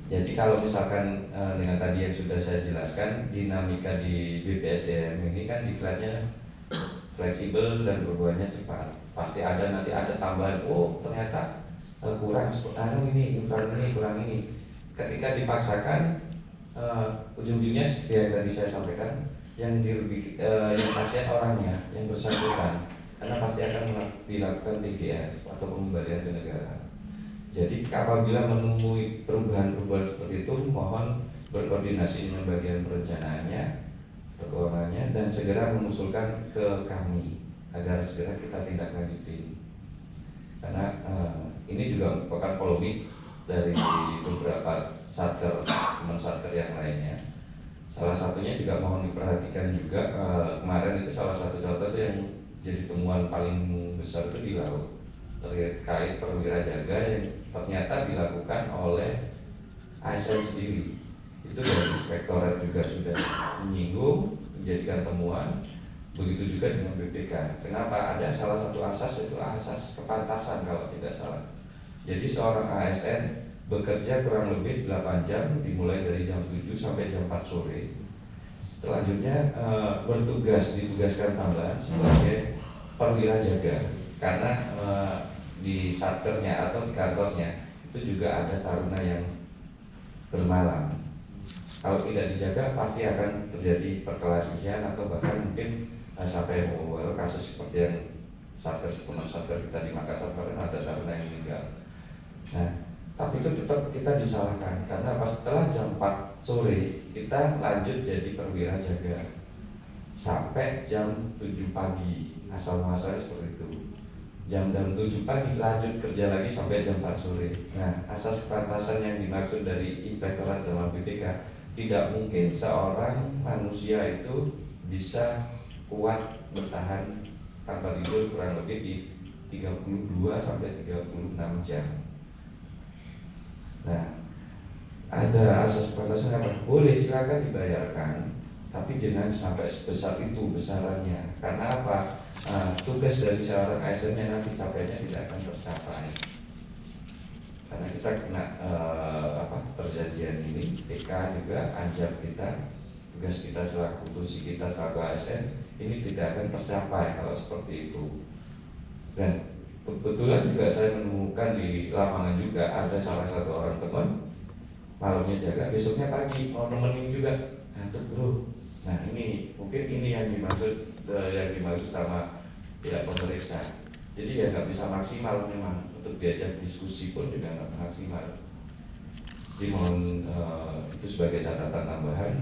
Jadi kalau misalkan dengan tadi yang sudah saya jelaskan, dinamika di BPSDM ini kan diklatnya fleksibel dan perubahannya cepat. Pasti ada nanti ada tambahan, oh ternyata kurang ini kurang ini. Ketika dipaksakan, ujung-ujungnya seperti yang tadi saya sampaikan, yang kasihan orangnya, yang bersangkutan, karena pasti akan dilakukan TGF atau pengembalian ke negara. Jadi apabila menemui perubahan-perubahan seperti itu, mohon berkoordinasi dengan bagian perencanaannya atau keuangannya dan segera mengusulkan ke kami agar segera kita tindak lanjutin. Karena ini juga merupakan polemik dari beberapa satker, teman satker yang lainnya. Salah satunya juga mohon diperhatikan juga, kemarin itu salah satu contoh itu yang jadi temuan paling besar itu di laut terkait perwira jaga yang ternyata dilakukan oleh ASN sendiri. Itu dari inspektorat juga sudah menyinggung, menjadikan temuan. Begitu juga dengan BPK. Kenapa? Ada salah satu asas, itu asas kepantasan kalau tidak salah. Jadi seorang ASN bekerja kurang lebih 8 jam dimulai dari jam 7 sampai jam 4 sore. Selanjutnya ditugaskan tambahan sebagai perwira jaga, karena di satkernya atau di kantornya itu juga ada taruna yang bermalam. Kalau tidak dijaga pasti akan terjadi perkelahian atau bahkan mungkin sampai membawa kasus seperti yang teman satker kita di Makassar kemarin, ada taruna yang meninggal. Nah, tapi itu tetap kita disalahkan karena pas setelah jam 4 sore kita lanjut jadi perwira jaga sampai jam 7 pagi, asal muasalnya seperti itu. Jam 7 pagi lanjut kerja lagi sampai jam 4 sore. Nah, asas kepantasan yang dimaksud dari inspektorat dalam BPK, tidak mungkin seorang manusia itu bisa kuat bertahan tanpa tidur kurang lebih di 32 sampai 36 jam. Nah, ada asas kepantasan apa? Boleh silakan dibayarkan, tapi jangan sampai sebesar itu besarannya. Karena apa? Tugas dari seorang ASN-nya nanti capainya tidak akan tercapai. Karena kita kena perjanjian ini, TK juga anjab kita, tugas kita selaku tusi kita selaku ASN ini tidak akan tercapai kalau seperti itu. Dan kebetulan juga saya menemukan di lapangan juga ada salah satu orang teman malamnya jaga, besoknya pagi mau nemenin juga ngantuk bro. Nah ini mungkin ini yang dimaksud yang dimaksud sama pihak pemeriksa. Jadi ya nggak bisa maksimal, memang untuk diajak diskusi pun juga nggak maksimal. Jadi mohon itu sebagai catatan tambahan.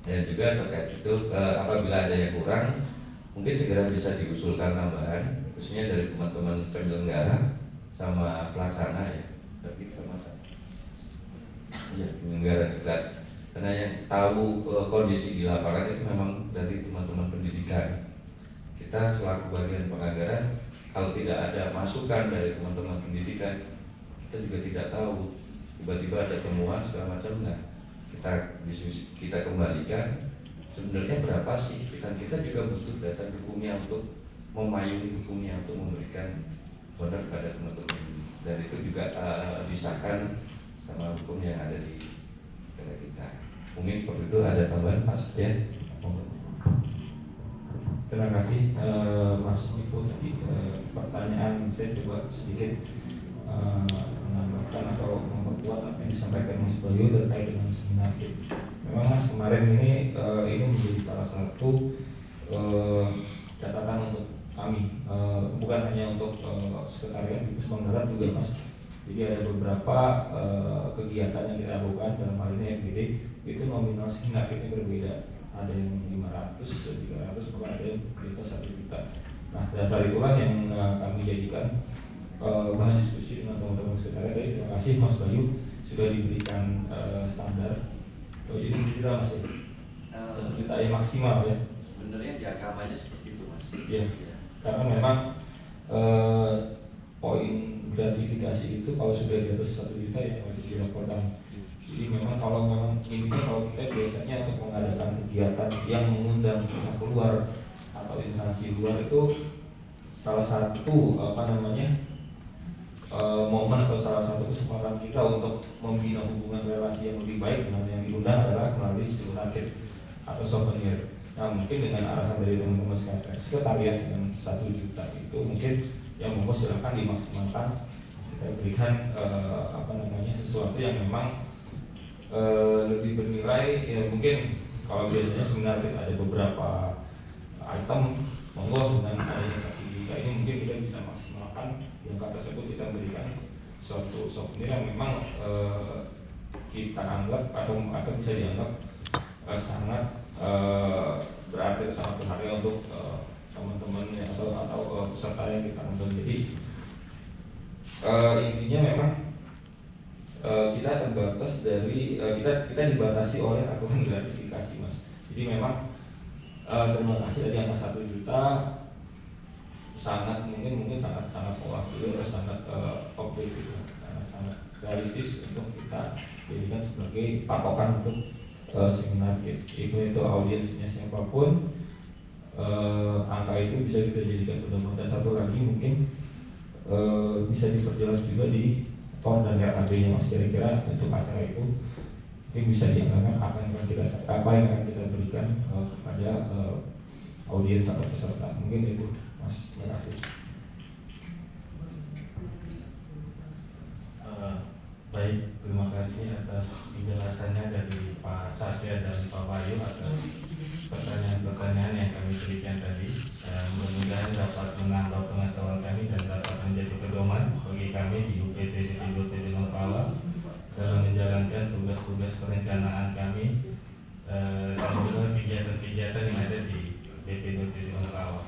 Dan juga terkait itu apabila ada yang kurang, mungkin segera bisa diusulkan tambahan, khususnya dari teman-teman penyelenggara sama pelaksana ya, tapi sama ya penyelenggara juga. Karena yang tahu kondisi di lapangan itu memang dari teman-teman pendidikan. Kita selaku bagian penganggaran, kalau tidak ada masukan dari teman-teman pendidikan, kita juga tidak tahu. Tiba-tiba ada temuan segala macam, nah kita diskusi, kita kembalikan sebenarnya berapa sih, dan kita juga butuh data hukumnya untuk memayungi hukumnya untuk memberikan benar pada teman-teman, dan itu juga disahkan sama hukum yang ada di negara kita. Mungkin seperti itu. Ada tambahan Mas ya? Terima kasih Mas Ibu. Tadi pertanyaan saya coba sedikit menambahkan atau memperkuat apa yang disampaikan Mas Bayu terkait dengan seminar. Memang Mas, kemarin ini menjadi salah satu catatan untuk kami, bukan hanya untuk sekretariat di Pusbang Darat juga Mas. Jadi ada beberapa kegiatan yang kita lakukan, dalam hal ini FGD, itu nominal seminar kita berbeda. Ada yang 500, 300, bahkan ada yang di atas 1 juta. Nah, dasar itulah yang kami jadikan bahan diskusi dengan teman-teman sekretariat. Jadi terima kasih Mas Bayu sudah diberikan standar. Jadi 1 juta Mas ya? 1 juta yang maksimal ya? Sebenarnya di agamanya seperti itu Mas. Iya, karena memang poin gratifikasi itu kalau sudah di atas 1 juta ya wajib dilaporkan. Jadi memang kalau kita biasanya untuk mengadakan kegiatan yang mengundang pihak luar atau instansi luar, itu salah satu momen atau salah satu kesempatan kita untuk membina hubungan relasi yang lebih baik dengan yang diundang adalah melalui simulatif atau souvenir. Nah, mungkin dengan arahan dari teman-teman sekretariat dengan 1 juta itu mungkin yang monggo silakan dimaksimalkan, kita berikan sesuatu yang memang lebih bernilai. Ya mungkin kalau biasanya seminar kita ada beberapa item, monggo dengan adanya 1 juta ini mungkin kita bisa maksimalkan yang kata tersebut, kita berikan suatu souvenir yang memang kita anggap atau bisa dianggap sangat berarti, sangat berharga untuk teman-teman atau peserta yang kita undang. Jadi intinya memang kita terbatas dari kita dibatasi oleh aturan gratifikasi Mas. Jadi memang terima kasih dari angka 1 juta sangat mewakili atau sangat objektif, sangat realistis untuk kita jadikan sebagai patokan untuk seminar itu audiensnya siapapun. Angka itu bisa kita jadikan pedoman. Dan satu lagi mungkin bisa diperjelas juga di ton dan RAB-nya Mas, kira-kira untuk acara itu mungkin bisa dianggarkan apa yang akan kita berikan kepada audiens atau peserta. Mungkin itu Mas, terima kasih. Baik, terima kasih atas penjelasannya dari Pak Satya dan Pak Bayu atas pertanyaan-pertanyaan yang kami berikan tadi. Mudah-mudahan dapat menambah pengetahuan kami dan dapat menjadi pedoman bagi kami di UPT DPD Nongkawa dalam menjalankan tugas-tugas perencanaan kami dan juga kegiatan-kegiatan yang ada di DPD Nongkawa.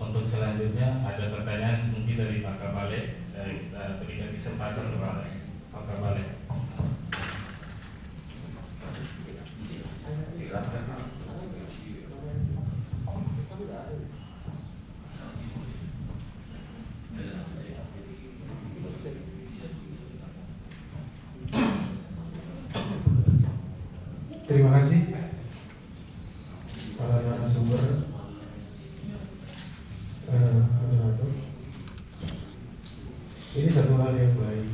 Untuk selanjutnya ada pertanyaan mungkin dari Pak Kabale. Kita berikan kesempatan kepada Pak Kabale. Terima kasih para narasumber, moderator. Ini satu hal yang baik.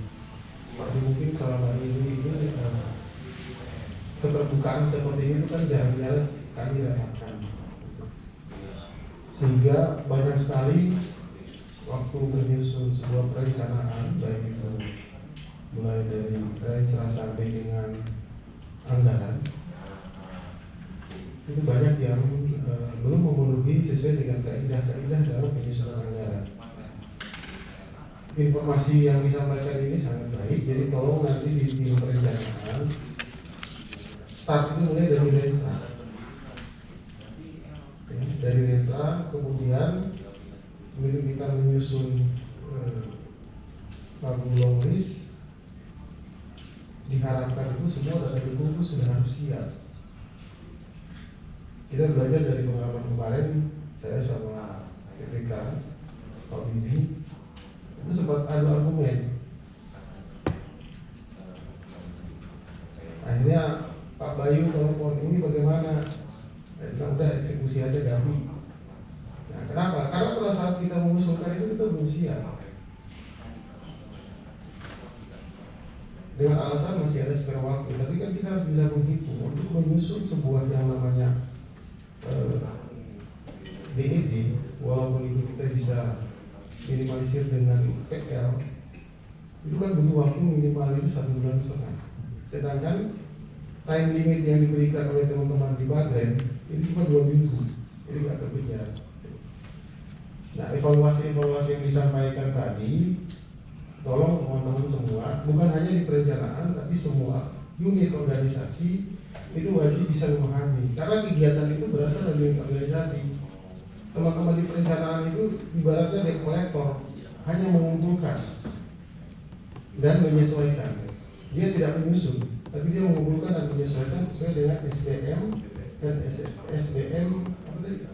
Tapi mungkin selama ini keterbukaan seperti ini itu kan jarang-jarang kami dapatkan. Sehingga banyak sekali waktu menyusun sebuah perencanaan, baik itu mulai dari rencana sampai dengan anggaran, itu banyak yang belum memenuhi sesuai dengan kaidah-kaidah dalam penyusunan anggaran. Informasi yang disampaikan ini sangat baik, jadi tolong nanti di tim perencanaan start itu mulai dari Renstra. Ya, dari Renstra, kemudian begitu kita menyusun pagu long list, diharapkan itu semua data dukung itu sudah harus siap. Kita belajar dari pengalaman kemarin, saya sama PPK Pak Bibi itu sempat adu argumen. Akhirnya Pak Bayu telepon, ini bagaimana? Udah eksekusi aja Gabi. Nah, kenapa? Karena pada saat kita mengusulkan itu kita belum siap. Dengan alasan masih ada spare waktu, tapi kan kita harus bisa menghitung untuk menyusun sebuah yang namanya DED, walaupun itu kita bisa minimalisir dengan PL, itu kan butuh waktu minimal itu 1,5 bulan. Sedangkan time limit yang diberikan oleh teman-teman di Bagren itu cuma 2 minggu, jadi nggak kekejar. Nah, evaluasi-evaluasi yang disampaikan tadi, tolong teman-teman semua, bukan hanya di perencanaan, tapi semua unit organisasi itu wajib bisa memahami, karena kegiatan itu berasal dari unit organisasi. Teman-teman di perencanaan itu ibaratnya debt collector, hanya mengumpulkan dan menyesuaikan. Dia tidak menyusun, tapi dia mengumpulkan dan menyesuaikan sesuai dengan SBM dan SBM apa tadi?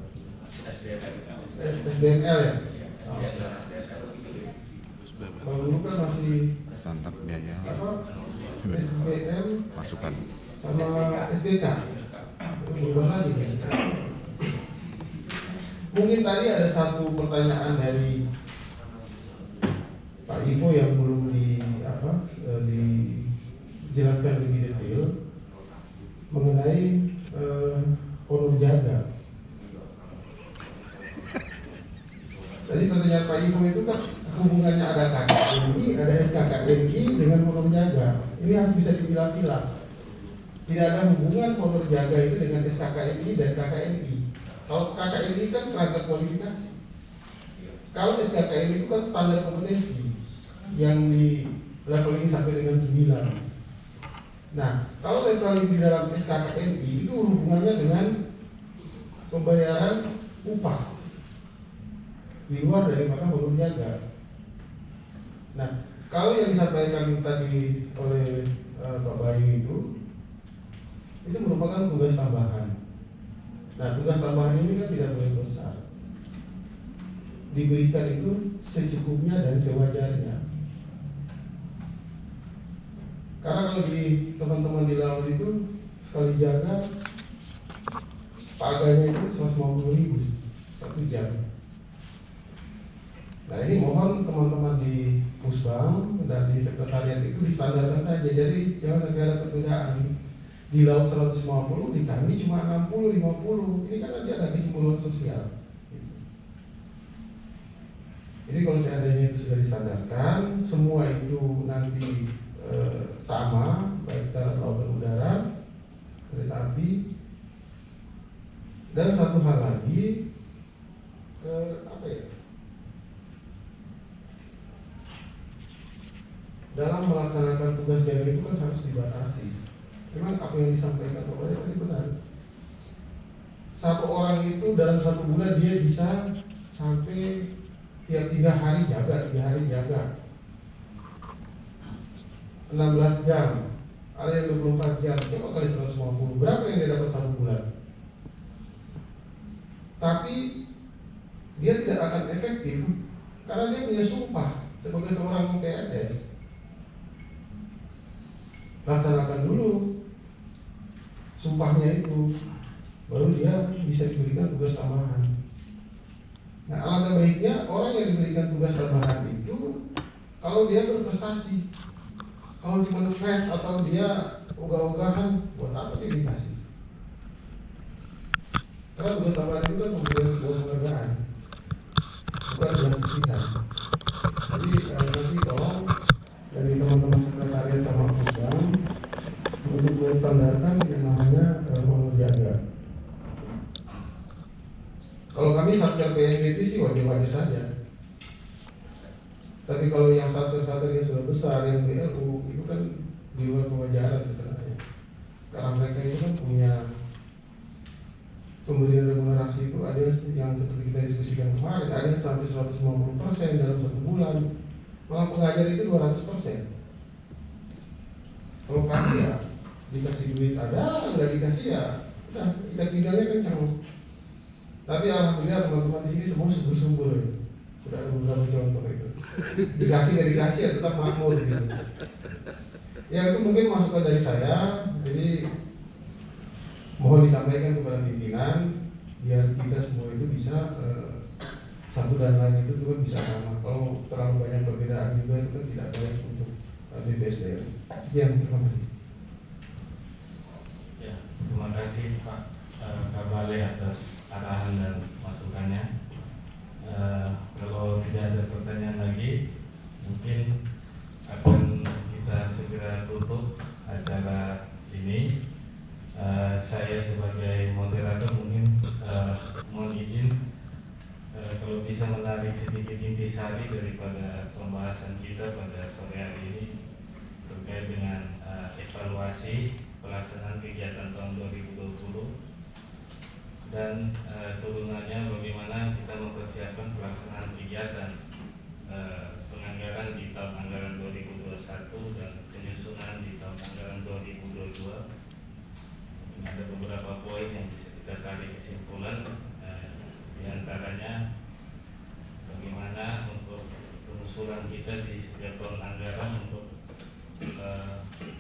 SBML ya. Kalau dulu kan masih santap biaya apa? SBM masukan sama SBK. Itu berubah lagi kan? Mungkin tadi ada satu pertanyaan dari Pak Ivo yang belum dijelaskan lebih detail mengenai honor jaga. Tadi pertanyaan Pak Ivo itu kan hubungannya ada KKNI, ada SKKNI dengan honor jaga. Ini harus bisa dipilah-pilah. Tidak ada hubungan honor jaga itu dengan SKKNI dan KKNI. Kalau KKNI kan kerangka kualifikasi. Kalau SKKNI itu kan standar kompetensi yang di leveling sampai dengan 9. Nah, kalau leveling di dalam SKKNI itu hubungannya dengan pembayaran upah di luar daripada honor jaga. Nah, kalau yang disampaikan tadi oleh Pak Bayu itu merupakan tugas tambahan. Nah, tugas tambahan ini kan tidak boleh besar. Diberikan itu secukupnya dan sewajarnya. Karena kalau di teman-teman di laut itu sekali jaga paganya itu 150.000 1 jam. Nah, ini mohon teman-teman di Pusbang dan di sekretariat itu distandarkan saja. Jadi jangan sampai ada perbedaan. Di laut 150, di kami cuma 60, 50. Ini kan nanti ada kecemburuan sosial. Jadi kalau seandainya itu sudah distandarkan, semua itu nanti sama, baik darat, laut, dan udara, kereta api. Dan satu hal lagi, dalam melaksanakan tugas jaga itu kan harus dibatasi. Memang apa yang disampaikan Pak Bayu tadi benar. Satu orang itu dalam 1 bulan dia bisa sampai tiap 3 hari jaga, 16 jam, ada yang 24 jam, coba kali 150, berapa yang dia dapat 1 bulan? Tapi dia tidak akan efektif karena dia punya sumpah sebagai seorang PNS. Laksanakan dulu sumpahnya itu, baru dia bisa diberikan tugas tambahan. Nah, alangkah baiknya orang yang diberikan tugas tambahan itu kalau dia berprestasi. Kalau cuma flat atau dia ogah-ogahan, buat apa dia dikasih? Karena tugas tambahan itu kan memberikan sebuah penghargaan, bukan tugas pilihan. Jadi nanti tolong dari teman-teman sekretariat sama Pusbang untuk menstandarkan yang namanya honor jaga. Tapi kalau yang satelit yang sudah besar, yang BLU itu kan di luar kewajaran sebenarnya. Karena mereka itu kan punya pemberian remunerasi itu ada yang seperti kita diskusikan kemarin, ada yang sampai 150% dalam 1 bulan. Malah pengajar itu 200%. Kalau kami ya dikasih duit ada, nggak dikasih ya udah ikat pinggangnya kencang. Tapi alhamdulillah teman-teman di sini semua subur-subur ya. Sudah ada beberapa contoh itu. Dikasih nggak dikasih ya tetap makmur gitu. Ya itu mungkin masukan dari saya. Jadi mohon disampaikan kepada pimpinan biar kita semua itu bisa satu dan lain itu kan bisa sama. Kalau terlalu banyak perbedaan juga itu kan tidak baik untuk BPSDM. Sekian, terima kasih. Ya, terima kasih Pak Kabale atas arahan dan masukannya. Kalau tidak ada pertanyaan lagi, mungkin akan kita segera tutup acara ini. Saya sebagai moderator mungkin mohon izin kalau bisa menarik sedikit intisari daripada pembahasan kita pada sore hari ini terkait dengan evaluasi pelaksanaan kegiatan tahun 2020 dan turunannya bagaimana kita mempersiapkan pelaksanaan kegiatan penganggaran di tahun anggaran 2021 dan penyusunan di tahun anggaran 2022. Ada beberapa poin yang bisa kita tarik kesimpulan, di antaranya bagaimana untuk pengusulan kita di setiap tahun anggaran untuk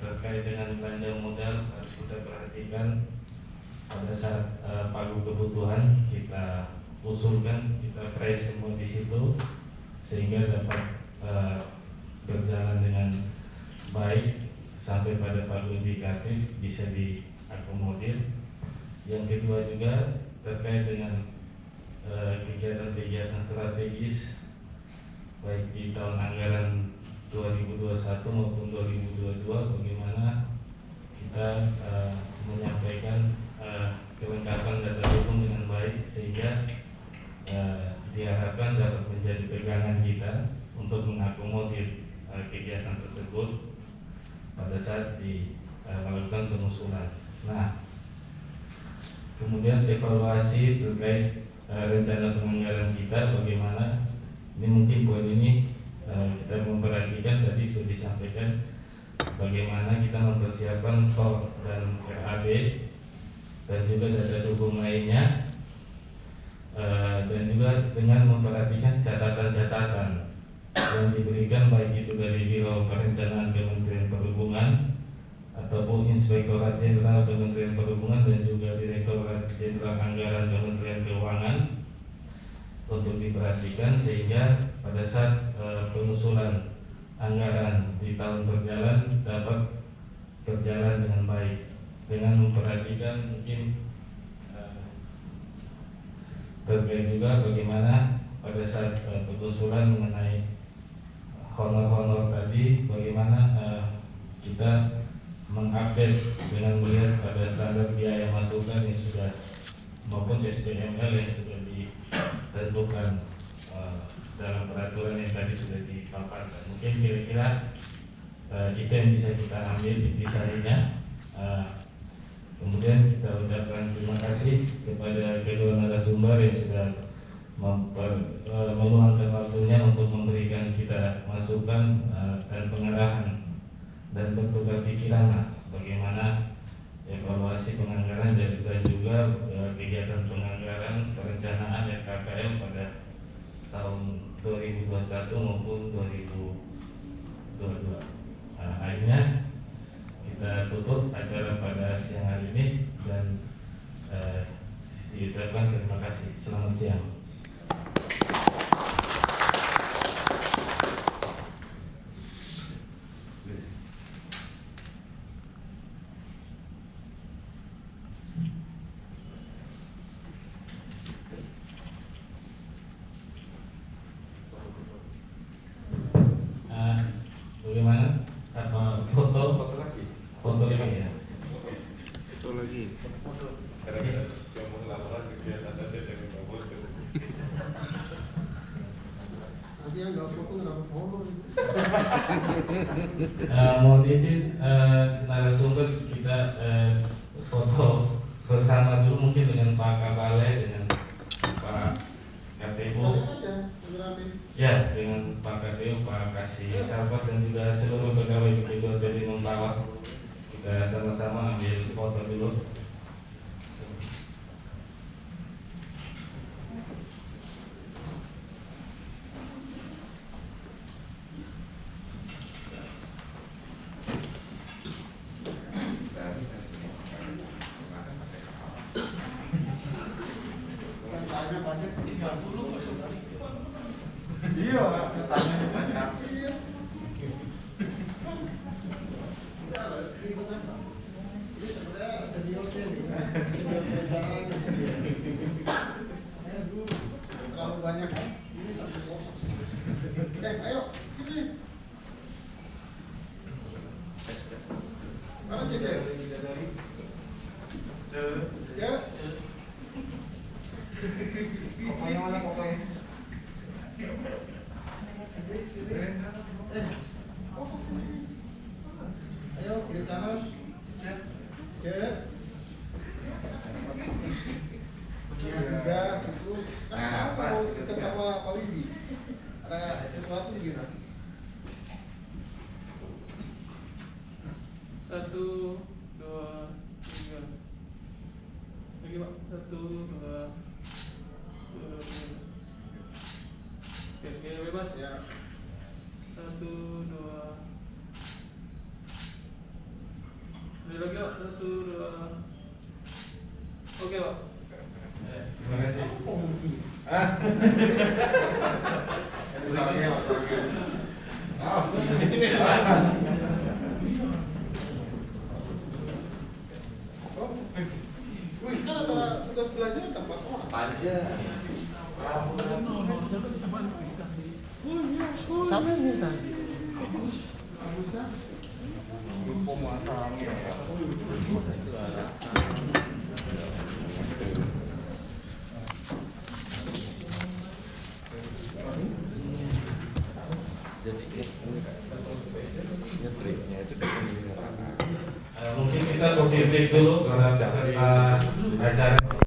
terkait dengan belanja modal harus kita perhatikan pada saat pagu kebutuhan kita usulkan, kita price semua di situ sehingga dapat berjalan dengan baik sampai pada pagu indikatif bisa diakomodir. Yang kedua juga terkait dengan kegiatan-kegiatan strategis baik di tahun anggaran 2021 maupun 2022, bagaimana kita menyampaikan kelengkapan data dukung dengan baik sehingga diharapkan dapat menjadi pegangan kita untuk mengakomodir kegiatan tersebut pada saat melakukan pengusulan. Nah, kemudian evaluasi terkait rencana penganggaran kita bagaimana. Ini mungkin poin ini kita memperhatikan, tadi sudah disampaikan bagaimana kita mempersiapkan TOR dan RAB dan juga data dukung lainnya, dan juga dengan memperhatikan catatan-catatan yang diberikan baik itu dari Biro Perencanaan Kementerian Perhubungan ataupun Inspektorat Jenderal Kementerian Perhubungan dan juga Direktorat Jenderal Anggaran Kementerian Keuangan untuk diperhatikan sehingga pada saat pengusulan anggaran di tahun berjalan dapat berjalan dengan baik, dengan memperhatikan mungkin terkait juga bagaimana pada saat pengusulan mengenai honor-honor tadi, bagaimana kita mengupdate dengan melihat pada standar biaya masukan yang sudah maupun SPML yang sudah ditentukan dalam peraturan yang tadi sudah dipaparkan. Mungkin kira-kira itu yang bisa kita ambil intisarinya. Kemudian kita ucapkan terima kasih kepada kedua narasumber yang sudah meluangkan waktunya untuk memberikan kita masukan dan pengarahan dan bertukar pikiran bagaimana evaluasi penganggaran dan juga kegiatan penganggaran perencanaan RKPL pada tahun 2021 maupun 2022. Akhirnya kita tutup acara pada siang hari ini dan diucapkan terima kasih. Selamat siang. Bagaimana? Apa foto lagi? Foto lagi ya? Foto lagi. Karena yang mau laporan kegiatan tadi yang Nanti yang nggak foto nggak dapat honor. Mohon izin narasumber kita foto bersama dulu mungkin dengan Pak Kabale, dengan Pak KTU. Ya, dengan Pak KTU, Pak Kasih Sarpas dan juga seluruh pegawai Ketua dari Mentawai. Kita sama-sama ambil foto dulu. Iya, katanya banyak. Ini sebenarnya seniornya nih, senior perencanaan. Terlalu banyak kan? Ini satu kosong. Ayo sini. Mana cek? Ya. Pokoknya mana pokoknya? Ayo kiri kanan. Cek. Tiga, satu. Nah, mau dekat sama Pak Wibi. Ada sesuatu gitu. 1, 2, 3. Lagi Pak. 1, 2, 3. Oke, bebas ya. 1, 2. Ini lagi Pak. 1, 2. Oke Pak. Terima kasih. Wih, kan ada tugas belajar tempat orang. Aja. Siapa yang minta? Mungkin kita coffee break dulu para peserta acara.